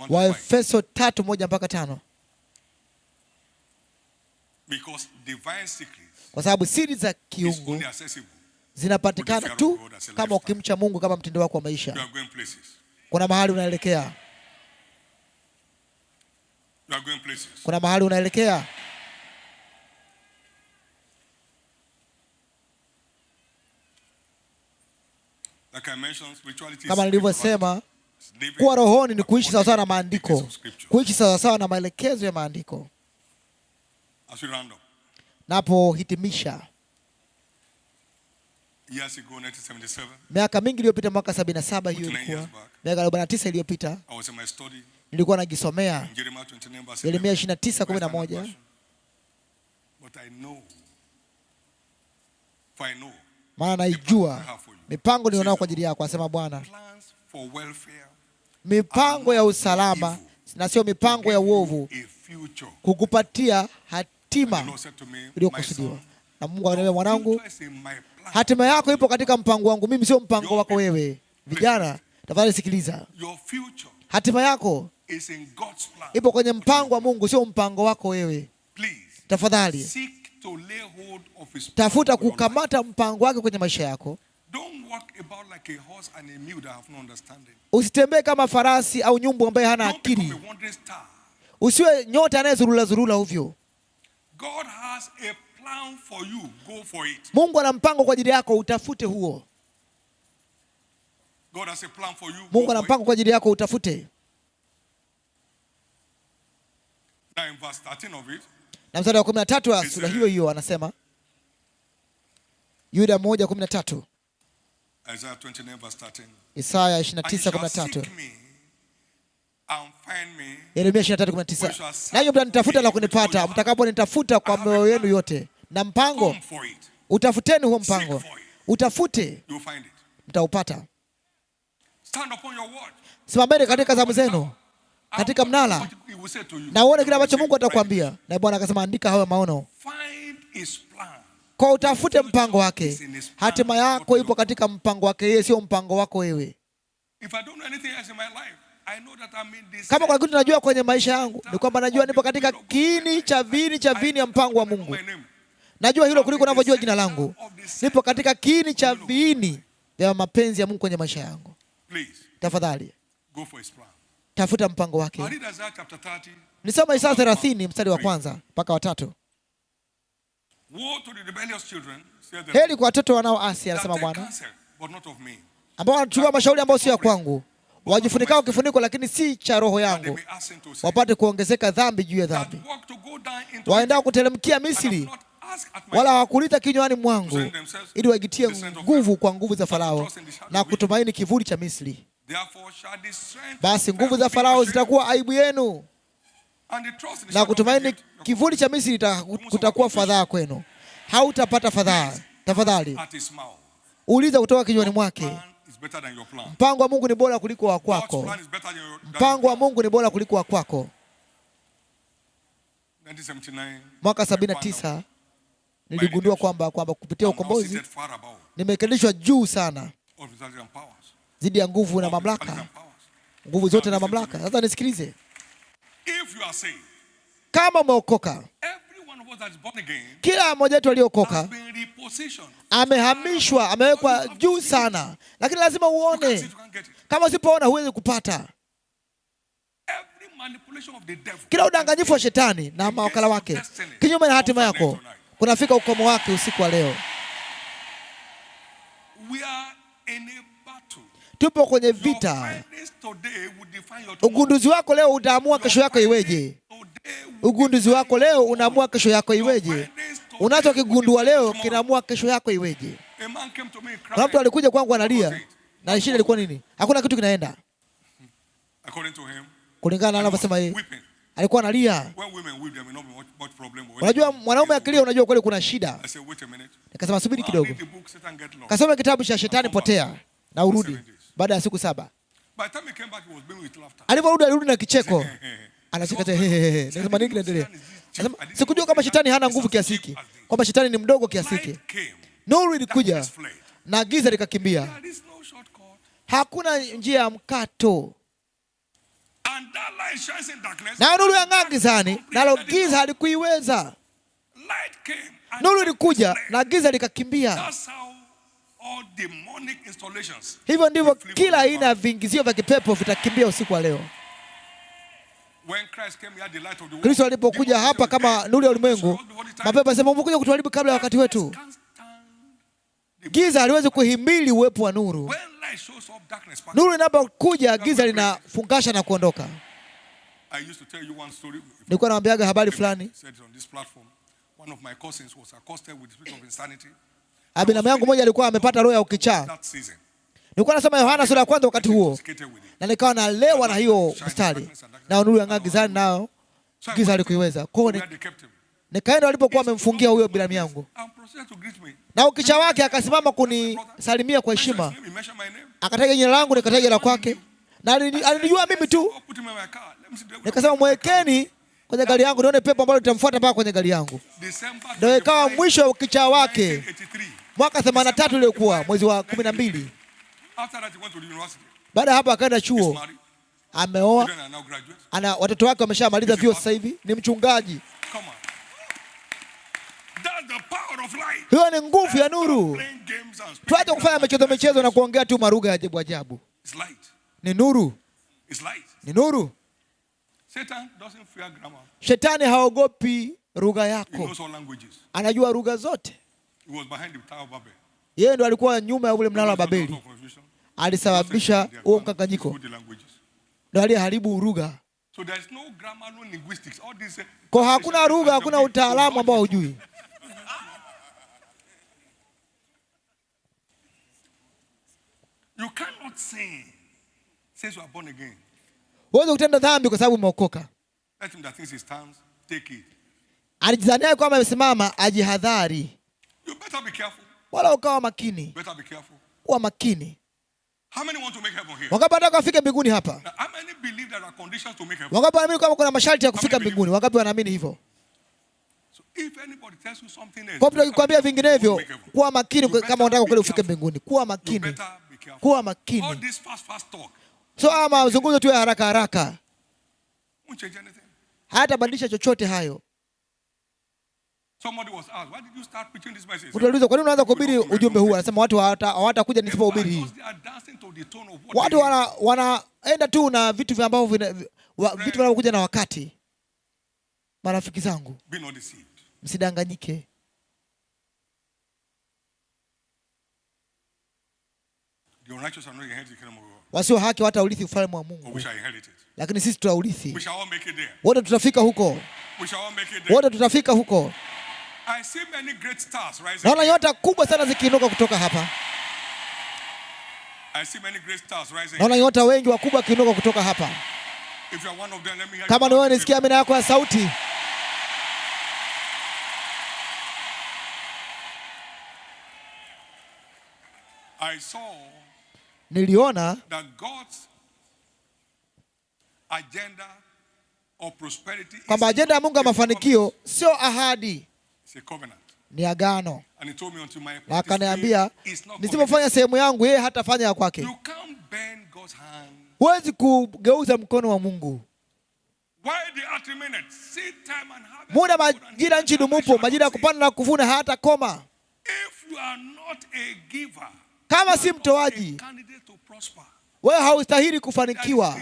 Waefeso 3:1-5. Kwa sababu siri za kiungu zinapatikana tu kama ukimcha Mungu kama mtindo wako wa maisha. Kuna mahali unaelekea. Kuna mahali unaelekea. Kama nilivyosema, kuwa rohoni ni kuishi sawasawa na maandiko, kuishi sawasawa na maelekezo ya maandiko. Napohitimisha, miaka mingi iliyopita, mwaka 77, hiyo ilikuwa miaka 49 iliyopita, nilikuwa najisomea Yeremia 29:11. Maana naijua mipango nionao kwa ajili yako, asema Bwana, mipango ya usalama na sio mipango ya uovu, kukupatia hatima iliyokusudiwa. Na Mungu ananiambia, mwanangu, hatima yako ipo katika mpango wangu, mimi sio mpango wako wewe. Vijana, tafadhali sikiliza. Hatima yako ipo kwenye mpango wa Mungu, sio mpango wako wewe. Tafadhali tafuta kukamata mpango wake kwenye maisha yako. Usitembee kama farasi au nyumbu ambaye hana akili. Usiwe nyota anayezurula zurula ovyo. Mungu ana mpango kwa ajili yako, utafute huo. Mungu ana mpango kwa ajili yako, utafute. Na mstari wa 13 wa sura hiyo hiyo anasema, Yuda 1:13. Isaya 29:13. Yeremia 23:19. Nanyi mtanitafuta na kunipata mtakaponitafuta kwa mioyo yenu yote. Na mpango, utafuteni huo mpango. Utafute, mtaupata. Simameni katika zamu zenu, katika mnala, na uone kile ambacho Mungu atakwambia. Na Bwana akasema, andika hayo maono. Kwa utafute mpango wake. Hatima yako ipo katika mpango wake yeye, sio mpango wako wewe. Kama kwa kitu najua kwenye maisha yangu ni kwamba najua nipo katika kiini cha vini ya mpango wa Mungu. Najua hilo kuliko ninavyojua jina langu. Nipo katika kiini cha vini vya mapenzi ya Mungu kwenye maisha yangu. Tafadhali Go for his plan. Tafuta mpango wake. Nisoma Isaya 30 mstari wa kwanza mpaka wa 3. Heri kwa watoto wanaoasi, anasema Bwana, ambao wanachukua mashauri ambayo sio ya kwangu, wajifunikao kifuniko lakini si cha roho yangu, wapate kuongezeka dhambi juu ya dhambi, waendao kuteremkia Misri, wala hawakuliza kinywani mwangu, ili wajitie nguvu kwa nguvu za Farao na kutumaini kivuli cha Misri. Basi nguvu za Farao zitakuwa aibu yenu, na kutumaini kivuli cha Misri kutakuwa fadhaa kwenu. Hautapata fadhaa. Tafadhali uliza kutoka kinywani mwake. Mpango wa Mungu ni bora kuliko wa kwako. Mpango wa Mungu ni bora kuliko wa kwako. Mwaka 79 niligundua kwamba kupitia ukombozi nimekalishwa juu sana zidi ya nguvu na mamlaka, nguvu zote na mamlaka. Sasa nisikilize, kama umeokoka, kila mmoja wetu aliokoka amehamishwa, amewekwa juu sana, lakini lazima uone. Kama usipoona huwezi kupata. Kila udanganyifu wa shetani na mawakala wake kinyume na hatima yako kunafika ukomo wake usiku wa leo. Tupo kwenye vita. Ugunduzi wako leo utaamua kesho yako iweje. Ugunduzi wako leo unaamua kesho yako iweje. Unachokigundua leo kinaamua kesho yako iweje. Kuna mtu alikuja kwangu analia, na shida ilikuwa nini? Hakuna kitu kinaenda. Kulingana na anavyosema yeye, alikuwa analia. Unajua mwanaume akilia unajua kweli kuna shida. Nikasema subiri kidogo. Kasome kitabu cha Shetani Potea na urudi baada ya siku 7. Alirudi na kicheko. Anacheka hehehe. Nasema nini kinaendelea? Nasema sikujua kama shetani hana nguvu kiasi hiki, kwamba shetani ni mdogo kiasi hiki. Nuru ilikuja na giza likakimbia. Hakuna njia ya mkato. Na nuru yang'aa gizani, nalo giza halikuiweza. Nuru ilikuja na giza likakimbia. Hivyo ndivyo kila aina ya viingizio vya kipepo vitakimbia usiku wa leo. Kristo alipokuja hapa kama nuru ya ulimwengu, mapepo yasema umekuja kutuharibu kabla ya wakati wetu. Giza haliwezi kuhimili uwepo wa nuru. Nuru inapokuja giza linafungasha na kuondoka. Nilikuwa nawaambiaga habari fulani. Binamu yangu mmoja alikuwa amepata roho ya ukichaa. Nilikuwa nasoma Yohana sura ya 1 wakati huo, na nikawa nalewa na hiyo mstari, na nuru yang'aa gizani, nao giza halikuiweza. Kwa hiyo nikaenda walipokuwa wamemfungia huyo binamu yangu, na ukichaa wake akasimama kunisalimia kwa heshima, akataja jina langu, nikataja la kwake, na alinijua mimi tu. Nikasema mwekeni kwenye gari yangu nione pepo ambalo litamfuata mpaka kwenye gari yangu. Ndio ikawa mwisho wa ukichaa wake. Mwaka 83 uliokuwa mwezi wa 12. Baada hapo akaenda chuo. Ameoa. Ana watoto wake wameshamaliza vyuo sasa hivi, ni mchungaji. Hiyo ni nguvu ya nuru. Tuache kufanya michezo na kuongea tu marugha ya ajabu ajabu. Ni nuru. Ni nuru. Shetani haogopi lugha yako. Anajua lugha zote. Yeye ndo alikuwa nyuma ya ule mnara wa Babeli. Alisababisha huo mkanganyiko. Ndo aliyeharibu lugha. Kwa hakuna lugha, hakuna utaalamu ambao hujui. You cannot sin since you are born again. Wewe utenda dhambi kwa sababu umeokoka. Let him that thinks he stands, take it. Alijidhania kwamba amesimama, ajihadhari. You better be careful. Wala ukawa makini. Better be careful. Kuwa makini. How many want to make heaven here? Wangapi wanataka kufika mbinguni hapa? How many believe there are conditions to make heaven? Wangapi wanaamini kwamba kuna masharti ya kufika mbinguni? Wangapi wanaamini hivyo? So if anybody tells you something else, kwa sababu nikwambia vinginevyo, kuwa makini kama unataka kweli ufike mbinguni. Kuwa makini. Kuwa makini. All this fast talk. So ama mazungumzo tu ya haraka haraka hata badilisha chochote hayo. Utauliza, kwa nini unaanza kuhubiri ujumbe huu? Anasema watu hawatakuja nisipohubiri hii. Watu wanaenda tu na vitu ambavyo vitu vinavyokuja na wakati. Marafiki zangu, msidanganyike. Wasio haki hawataurithi ufalme wa Mungu, lakini sisi tutaurithi. Wote tutafika huko, wote tutafika huko. Naona nyota kubwa sana zikiinuka kutoka hapa. Naona nyota wengi wakubwa wakiinuka kutoka hapa. Kama ni wewe, nisikia amina yako ya sauti. Niliona kwamba ajenda ya Mungu ya mafanikio sio ahadi, ni agano. Na akaniambia nisipofanya sehemu yangu, yeye hatafanya ya kwake. Huwezi kugeuza mkono wa Mungu. Muda majira nchi dumupo, majira ya kupanda na kuvuna hata koma. Kama si mtoaji, wewe haustahili kufanikiwa.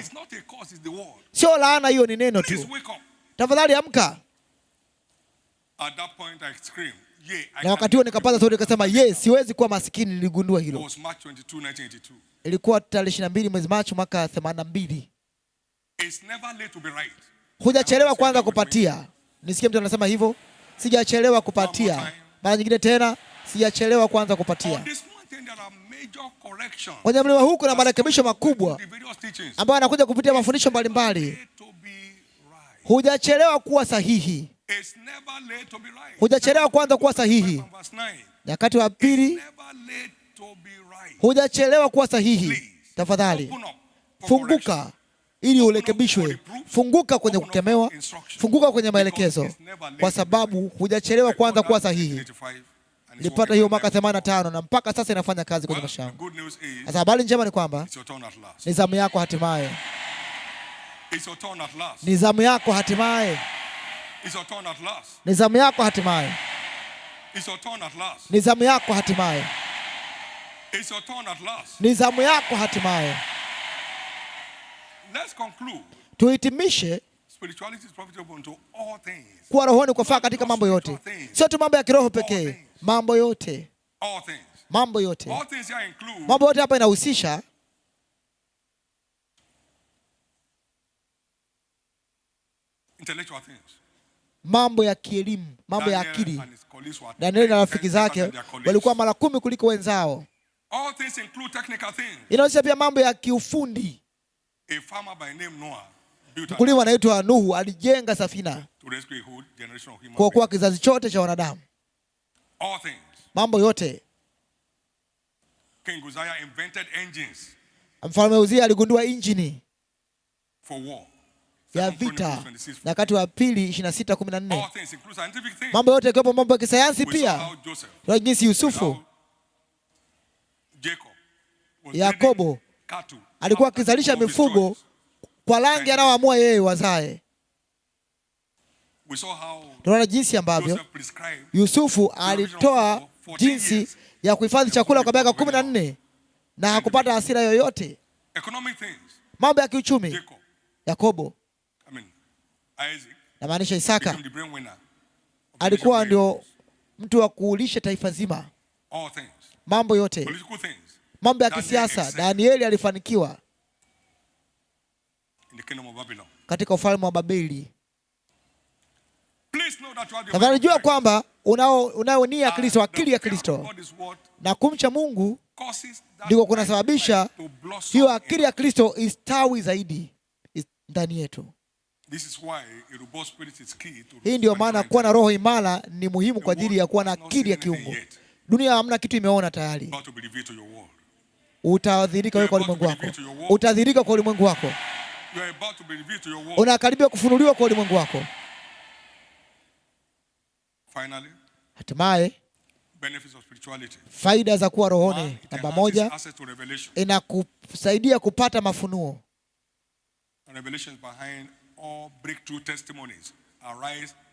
Sio laana, hiyo ni neno tu. Tafadhali amka. Na wakati huo nikapaza sauti nikasema, siwezi kuwa masikini. Niligundua hilo. Ilikuwa tarehe 22 mwezi Machi mwaka 82. Hujachelewa kwanza kupatia. Nisikie mtu anasema hivyo. Sijachelewa kupatia. Mara nyingine tena, sijachelewa kwanza kupatia. Kwenye mlima huu kuna marekebisho makubwa ambayo yanakuja kupitia mafundisho mbalimbali. Hujachelewa kuwa sahihi. Hujachelewa kwanza kuwa sahihi. Nyakati wa pili, hujachelewa kuwa sahihi. Tafadhali funguka ili urekebishwe. Funguka kwenye kukemewa, funguka kwenye maelekezo, kwa sababu hujachelewa kwanza kuwa sahihi. Nilipata hiyo mwaka 85 na mpaka sasa inafanya kazi kwenye maisha yangu. Sasa habari njema ni kwamba ni zamu yako hatimaye. Ni zamu yako hatimaye. Ni zamu yako hatimaye. Ni zamu yako hatimaye. Ni zamu yako hatimaye. Tuhitimishe. Kuwa rohoni kufaa katika mambo yote, sio tu mambo ya kiroho pekee. Mambo yote, mambo yote, mambo yote hapa inahusisha mambo ya kielimu, mambo ya akili. Danieli na rafiki zake walikuwa mara 10 kuliko wenzao. Inahusisha pia mambo ya kiufundi. Mkulima anaitwa Nuhu alijenga safina kuokoa kizazi chote cha wanadamu. Mambo yote. Mfalme Uzia aligundua injini ya vita. Nyakati wa pili 26:14. Mambo yote yakiwepo mambo ya kisayansi pia. Kwa jinsi Yusufu, Yakobo alikuwa akizalisha mifugo kwa rangi anaoamua yeye wazae. Tunaona jinsi ambavyo Yusufu alitoa jinsi ya kuhifadhi chakula kwa miaka 14 na hakupata hasira yoyote. Mambo ya kiuchumi, Yakobo, namaanisha Isaka, alikuwa ndio mtu wa kuulisha taifa zima. Mambo yote. Mambo ya kisiasa, Danieli alifanikiwa katika ufalme wa Babeli. Tafadhali jua kwamba unao nia ya Kristo, akili ya Kristo, na kumcha Mungu ndiko kunasababisha hiyo akili ya Kristo istawi zaidi ndani yetu. Hii ndio maana kuwa na roho imara ni muhimu kwa ajili ya kuwa na akili ya kiungu. Dunia hamna kitu imeona tayari. Utadhirika wewe kwa ulimwengu wako. Utadhirika kwa ulimwengu wako. Unakaribia kufunuliwa kwa ulimwengu wako. Hatimaye, faida za kuwa rohoni. Namba 1, inakusaidia kupata mafunuo.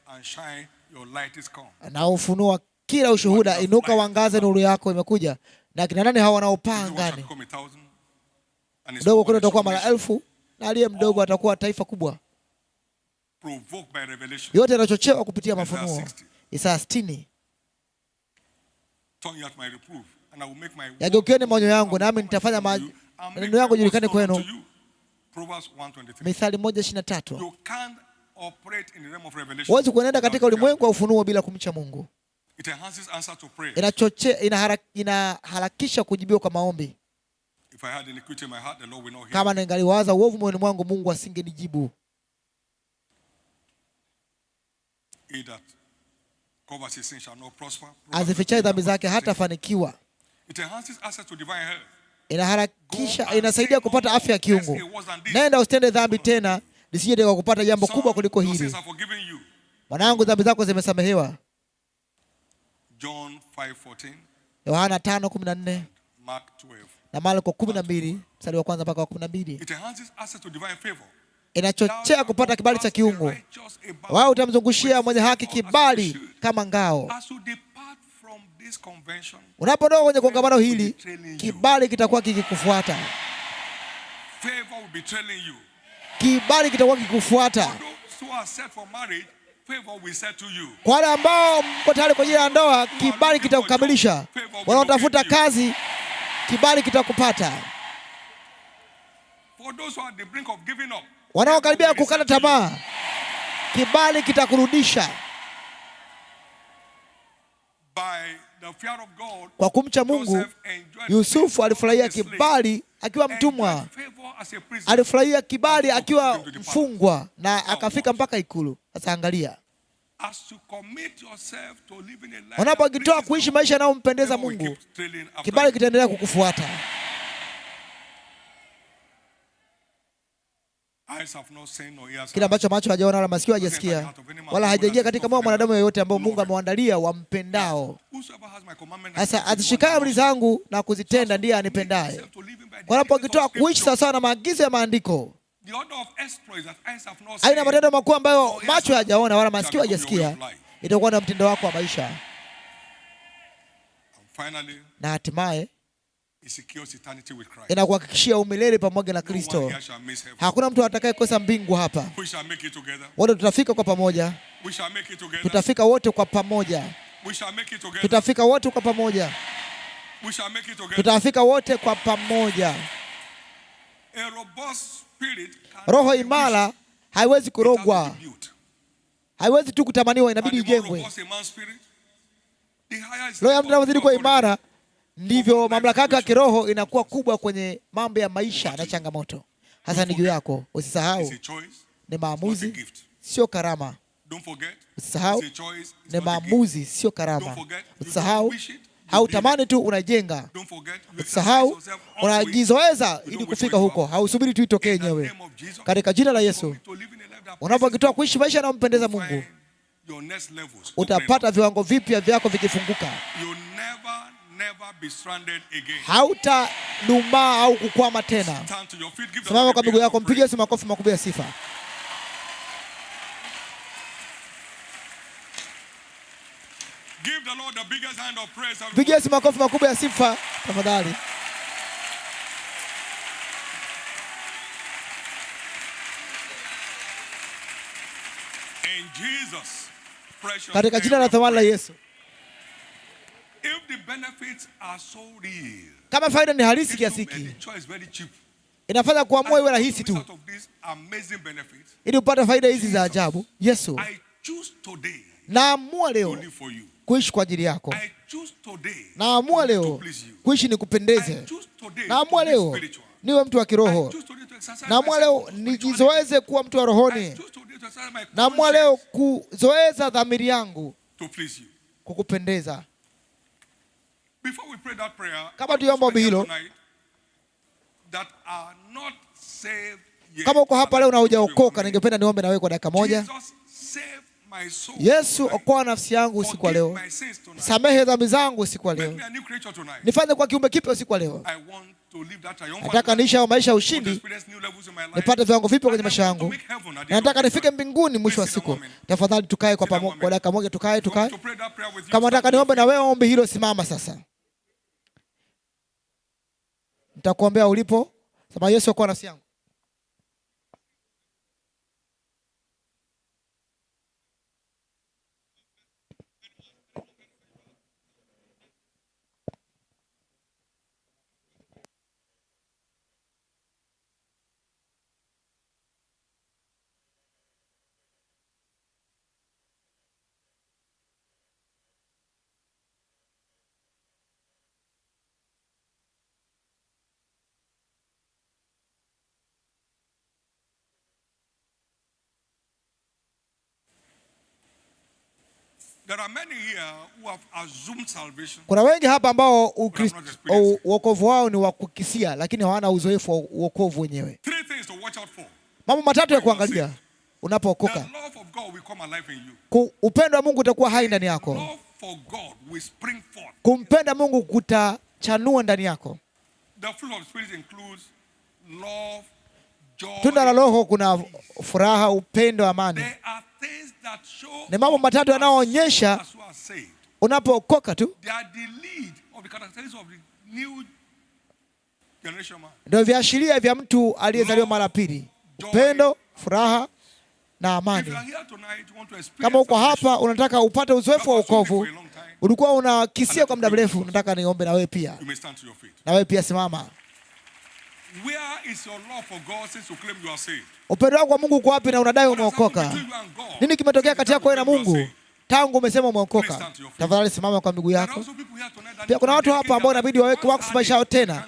and shine, your light is come. Na ufunua kila ushuhuda, inuka uangaze, nuru yako imekuja. Na kina nani hawa wanaopaa angani? Mdogo kule atakuwa mara 1000 na aliye mdogo atakuwa taifa kubwa. Yote yanachochewa kupitia mafunuo. Isaya 60. Yageukieni maonyo yangu nami nitafanya maneno yangu julikane kwenu. Mithali 1:23. Huwezi kuenenda katika ulimwengu wa ufunuo bila kumcha Mungu. Inaharakisha kujibiwa kwa maombi. Kama ningaliwaza uovu moyoni mwangu, Mungu asingenijibu. Azifichaye dhambi zake hatafanikiwa. Inaharakisha, inasaidia kupata afya ya kiungu. Nenda usitende dhambi tena, lisije kupata jambo kubwa kuliko hili. Mwanangu, dhambi zako zimesamehewa. Yohana 5:14 na Marko 12 mstari wa kwanza mpaka wa 12. Inachochea kupata kibali cha kiungu. Wao utamzungushia mwenye haki kibali kama ngao. Unapotoka kwenye kongamano hili, kibali kitakuwa kikikufuata. Kibali kitakuwa kikufuata. Kwa wale ambao mko tayari kwa ajili ya ndoa, kibali kitakukamilisha. Wanaotafuta kazi, kibali kitakupata. Wanaokaribia kukata tamaa, kibali kitakurudisha. Kwa kumcha Mungu, Yusufu alifurahia kibali akiwa mtumwa. Alifurahia kibali akiwa mfungwa na akafika mpaka ikulu. Sasa angalia, unapojitoa kuishi maisha yanayompendeza Mungu, kibali kitaendelea kukufuata. Kila ambacho macho hajaona wala masikio hajasikia wala hajaingia katika moyo wa mwanadamu yeyote ambao Mungu amewaandalia wampendao. Sasa azishikaye amri zangu na kuzitenda ndiye anipendaye. Kwa unapojitoa kuishi sawa sawa na maagizo ya maandiko, aina matendo makuu ambayo macho hajaona wala masikio hajasikia, itakuwa na mtindo wako wa maisha. Na hatimaye inakuhakikishia umilele pamoja na Kristo. Hakuna mtu atakayekosa mbingu hapa. Wote tutafika kwa pamoja. Tutafika wote kwa pamoja. Tutafika wote kwa pamoja. Tutafika wote kwa pamoja. Roho imara haiwezi kurogwa. Haiwezi tu kutamaniwa, inabidi ijengwe. Roho ya mtu anazidi kuwa imara, ndivyo mamlaka yake ya kiroho inakuwa kubwa kwenye mambo ya maisha na changamoto. Hasa ni juu yako. Usisahau, ni maamuzi, sio karama. Usisahau, ni maamuzi, sio karama. Usisahau, hautamani tu, unajenga. Usisahau, unajizoeza ili kufika huko. Hausubiri tu itokee yenyewe. Katika jina la Yesu, unapokitoa kuishi maisha yanayompendeza Mungu, utapata viwango vipya vyako vikifunguka. Hautadumaa au kukwama tena. Simama kwa miguu yako, mpige Yesu makofi makubwa ya sifa. Mpige Yesu makofi makubwa ya sifa tafadhali. Katika jina la thamani la Yesu. Kama faida ni halisi kiasi hiki, inafanya kuamua iwe rahisi tu ili upate faida hizi za ajabu. Yesu, naamua leo kuishi kwa ajili yako. Naamua leo kuishi nikupendeze. Naamua leo niwe mtu wa kiroho. Naamua leo nijizoeze kuwa mtu wa rohoni. Naamua leo kuzoeza dhamiri yangu kukupendeza. Kama tuomba ombi hilo, kama uko hapa leo na hujaokoka, ningependa niombe na wewe kwa dakika moja. Yesu, okoa nafsi yangu usiku wa leo. Samehe dhambi zangu usiku wa leo. Nifanye kwa kiumbe kipya usiku wa leo. Nataka niishi maisha ya ushindi, nipate viwango vipya kwenye maisha yangu. Nataka nifike mbinguni mwisho wa siku. Tafadhali tukae kwa pamoja kwa dakika moja, tukae. Kama nataka niombe na wewe ombi hilo, simama sasa. Nitakuombea ulipo. Sema, Yesu, okoa nafsi yangu. Kuna wengi hapa ambao wokovu wao ni wa kukisia, lakini hawana uzoefu wa wokovu wenyewe. Mambo matatu ya kuangalia unapookoka. Upendo wa Mungu utakuwa hai ndani yako. Kumpenda Mungu kutachanua ndani yako. Tunda la Roho kuna furaha, upendo, amani. Ni mambo matatu yanayoonyesha unapookoka tu. Ndio viashiria vya mtu aliyezaliwa mara pili: upendo, furaha na amani. Kama uko hapa unataka upate uzoefu wa wokovu, ulikuwa unakisia kwa muda mrefu, nataka niombe na wewe pia. Na wewe pia simama. Upendo wako kwa Mungu uko wapi na unadai umeokoka? Nini kimetokea kati yako na Mungu tangu umesema umeokoka? Tafadhali simama kwa miguu yako. Pia kuna watu hapa ambao inabidi waweke wakfu maisha yao tena.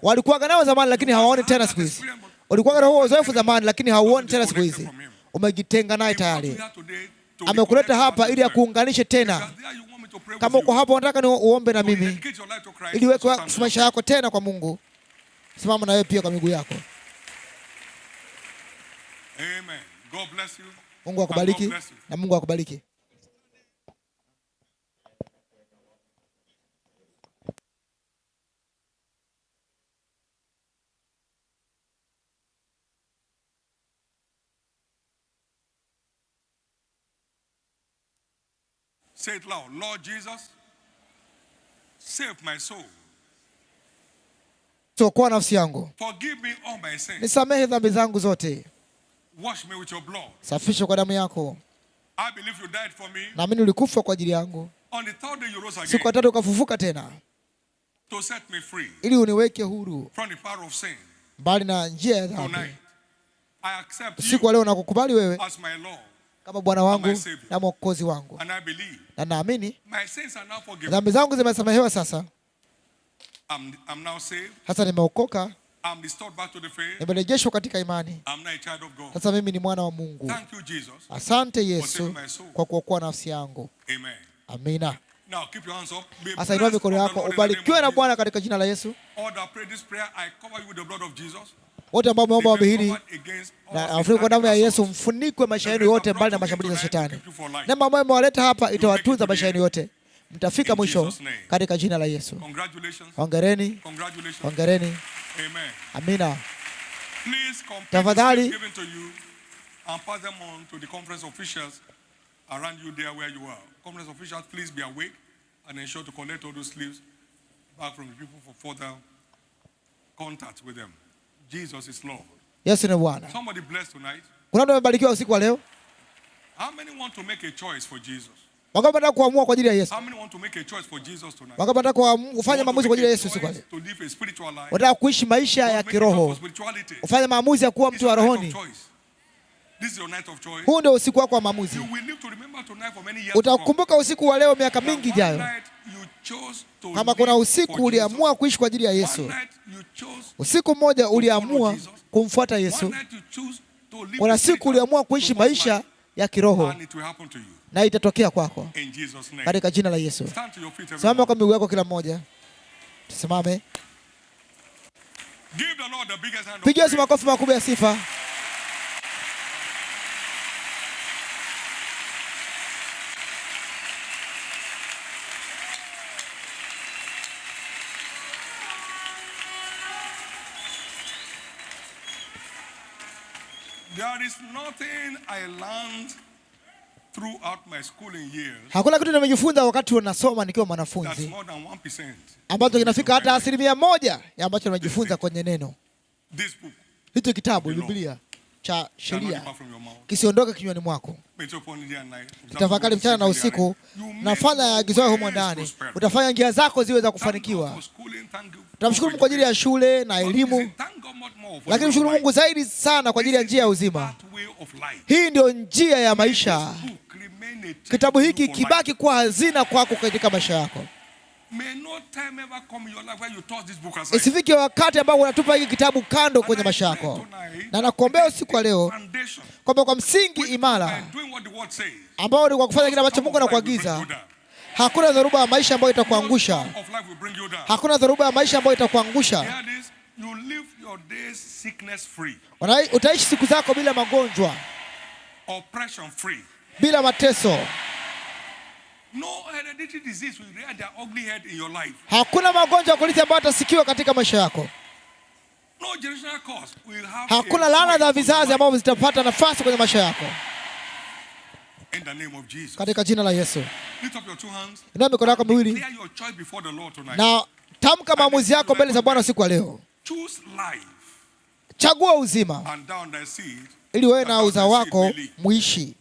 Walikuwa nao zamani lakini hawaoni tena siku hizi. Walikuwa na huo uzoefu zamani lakini hauoni tena siku hizi. Umejitenga naye tayari. Amekuleta hapa ili akuunganishe tena. Kama uko hapa unataka ni uombe na mimi ili uweke wakfu maisha yako tena kwa Mungu, simama na wewe pia kwa miguu yako. Amen. God bless you. Mungu akubariki na Mungu akubariki. Say it loud. Lord Jesus, save my soul. Okoa nafsi yangu. Forgive me all my sins. Nisamehe dhambi zangu zote. Wash me with your blood. Safisha kwa damu yako. I believe you died for me. Naamini ulikufa kwa ajili yangu. On the third day you rose again. Siku ya tatu ukafufuka tena. To set me free. Ili uniweke huru. From the power of sin. Mbali na njia ya dhambi. Tonight, I accept you. Siku leo nakukubali wewe as my Lord. Kama Bwana wangu na Mwokozi wangu. And I believe. Na naamini my sins are now forgiven. Dhambi zangu zimesamehewa sasa. I'm now saved. Sasa nimeokoka. I'm restored back to the faith. Nimerejeshwa katika imani. I'm now a child of God. Sasa mimi ni mwana wa Mungu. Thank you, Jesus. Asante Yesu kwa kuokoa nafsi yangu. Amen. Amina. Now keep your hands up. Sasa inua mikono yako, ubarikiwe na Bwana katika jina la Yesu. All that pray this prayer, I cover you with the blood of Jesus. Wote ambao wameomba ombi hili na afunikwe kwa damu ya Yesu, mfunikwe maisha yenu yote mbali na mashambulizi ya shetani. Neema ambayo imewaleta hapa itawatunza maisha yenu yote. Mtafika mwisho katika jina la Yesu. Hongereni. Hongereni. Amina. Tafadhali and pass them on to the conference officials around you there where you are. Conference officials, please be awake and ensure to collect all those sleeves back from the people for further contact with them. Jesus is Lord. Yesu ni Bwana. Somebody blessed tonight. Kuna mtu amebarikiwa usiku wa leo? How many want to make a choice for Jesus? Wangapi wanataka kuamua kwa ajili ya Yesu? How many want to make a choice for Jesus tonight? Wangapi wanataka kufanya maamuzi kwa ajili ya Yesu usiku wa leo? Wanataka kuishi maisha ya kiroho. Ufanye maamuzi ya kuwa mtu wa rohoni. This is your night of choice. Huu ndio usiku wako wa maamuzi. Utakumbuka usiku wa leo miaka mingi ijayo. Kama kuna usiku uliamua kuishi kwa ajili ya Yesu, usiku mmoja uliamua kumfuata Yesu, kuna siku uliamua kuishi maisha ya kiroho, na itatokea kwako katika jina la Yesu. Simama kwa miguu yako kila mmoja. Tusimame. Pigia Yesu makofi makubwa ya sifa. There is nothing I learned throughout my schooling years. Hakuna kitu nimejifunza wakati nasoma nikiwa mwanafunzi ambacho kinafika hata 1% ya ambacho nimejifunza kwenye neno. This book, hicho kitabu Biblia cha sheria kisiondoke kinywani mwako. Tafakari mchana na usiku, nafanya agizo humo ndani, utafanya njia zako ziwe za kufanikiwa. Tunamshukuru Mungu kwa ajili ya shule na elimu, lakini mshukuru Mungu zaidi sana kwa ajili ya njia ya uzima. Hii ndio njia ya maisha. Kitabu hiki kibaki kwa hazina kwako katika maisha yako. Isifike wakati ambao unatupa hiki kitabu kando kwenye maisha yako. Na nakuombea usiku wa leo kwamba kwa msingi imara ambao ni kwa kufanya kile ambacho Mungu anakuagiza, hakuna dhoruba ya maisha ambayo itakuangusha. Hakuna dhoruba ya maisha ambayo itakuangusha. Utaishi siku zako bila magonjwa, bila mateso. Hakuna magonjwa kurithi ambayo atasikiwa katika maisha yako. Hakuna laana za vizazi ambazo zitapata nafasi kwenye maisha yako. Katika jina la Yesu. Inua mikono yako miwili na tamka maamuzi yako mbele za Bwana usiku wa leo. Chagua uzima ili wewe na uzao wako muishi.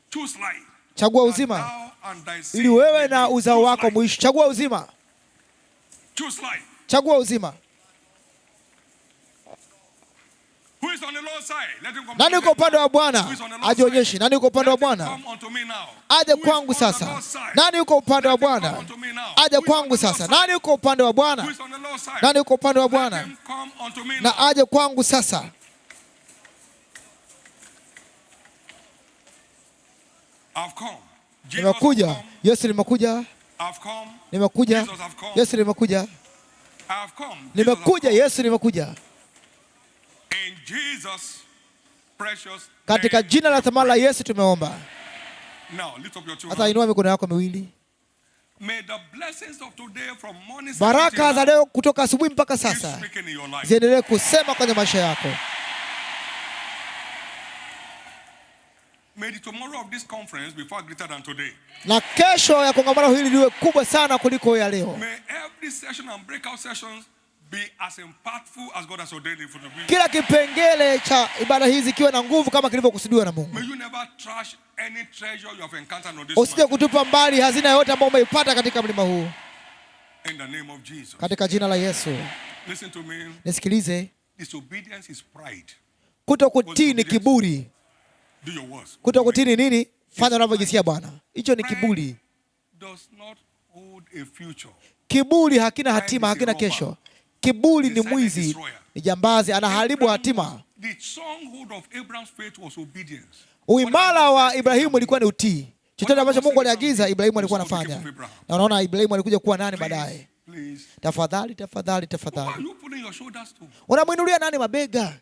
Chagua uzima ili wewe na uzao wako muishi. Chagua uzima. Chagua uzima. Nani uko upande wa Bwana? Ajionyeshe. Nani uko upande wa Bwana? Aje kwangu sasa. Nani uko upande wa Bwana? Aje kwangu sasa. Nani uko upande wa Bwana? Nani uko upande wa Bwana? Na aje kwangu sasa. Nimekuja. Yesu nimekuja. Nimekuja. Yesu nimekuja. Nimekuja. Yesu nimekuja. Katika jina la thamani la Yesu tumeomba. Sasa inua mikono yako miwili. Baraka za leo kutoka asubuhi mpaka sasa ziendelee kusema kwenye maisha yako. Na kesho ya kongamano hili liwe kubwa sana kuliko ya leo. Kila kipengele cha ibada hizi kiwe na nguvu kama kilivyokusudiwa na Mungu. Usije kutupa mbali hazina yote ambayo umeipata katika mlima huu. Katika jina la Yesu. Nisikilize. Kutokutii ni kiburi. Kutokutii ni nini? Fanya unavyojisikia Bwana. Hicho ni kiburi. Kiburi hakina hatima, hakina kesho. Kiburi ni mwizi, ni jambazi, anaharibu hatima. Uimara wa Ibrahimu ulikuwa ni utii. Chochote ambacho Mungu aliagiza Ibrahimu alikuwa anafanya. Na unaona Ibrahimu alikuja kuwa nani baadaye? Tafadhali, tafadhali, tafadhali. Unamwinulia nani mabega?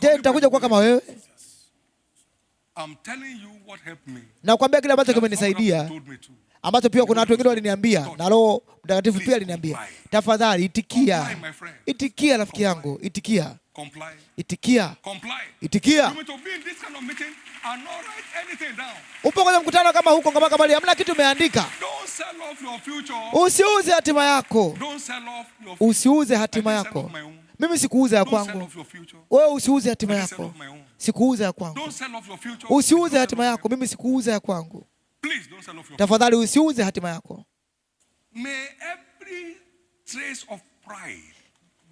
Je, nitakuja kuwa kama wewe? Na kuambia kile ambacho kimenisaidia, ambacho pia kuna watu wengine waliniambia, na Roho Mtakatifu pia aliniambia. Tafadhali itikia. Itikia rafiki yangu, itikia. Itikia. Itikia. Upo kwenye mkutano kama huko kama hamna kitu umeandika. Usiuze hatima yako. Usiuze hatima yako. Mimi sikuuza ya kwangu. Wewe usiuze hatima yako. Sikuuza ya kwangu. Usiuze hatima yako. Mimi sikuuza ya kwangu. Tafadhali usiuze hatima yako.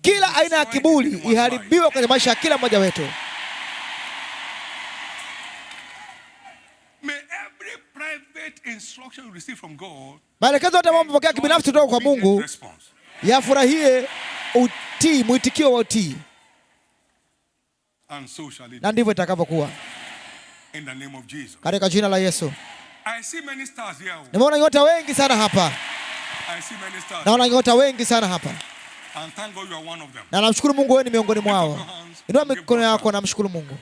Kila aina ya kiburi iharibiwe kwenye maisha ya kila mmoja wetu. Maelekezo yote ambayo mpokea kibinafsi kutoka kwa Mungu yafurahie utii, mwitikio wa utii. Na ndivyo itakavyokuwa. Katika jina la Yesu. Nimeona nyota wengi sana hapa. Naona nyota wengi sana hapa. Na namshukuru Mungu wewe ni miongoni mwao. Inua mikono yako na mshukuru Mungu.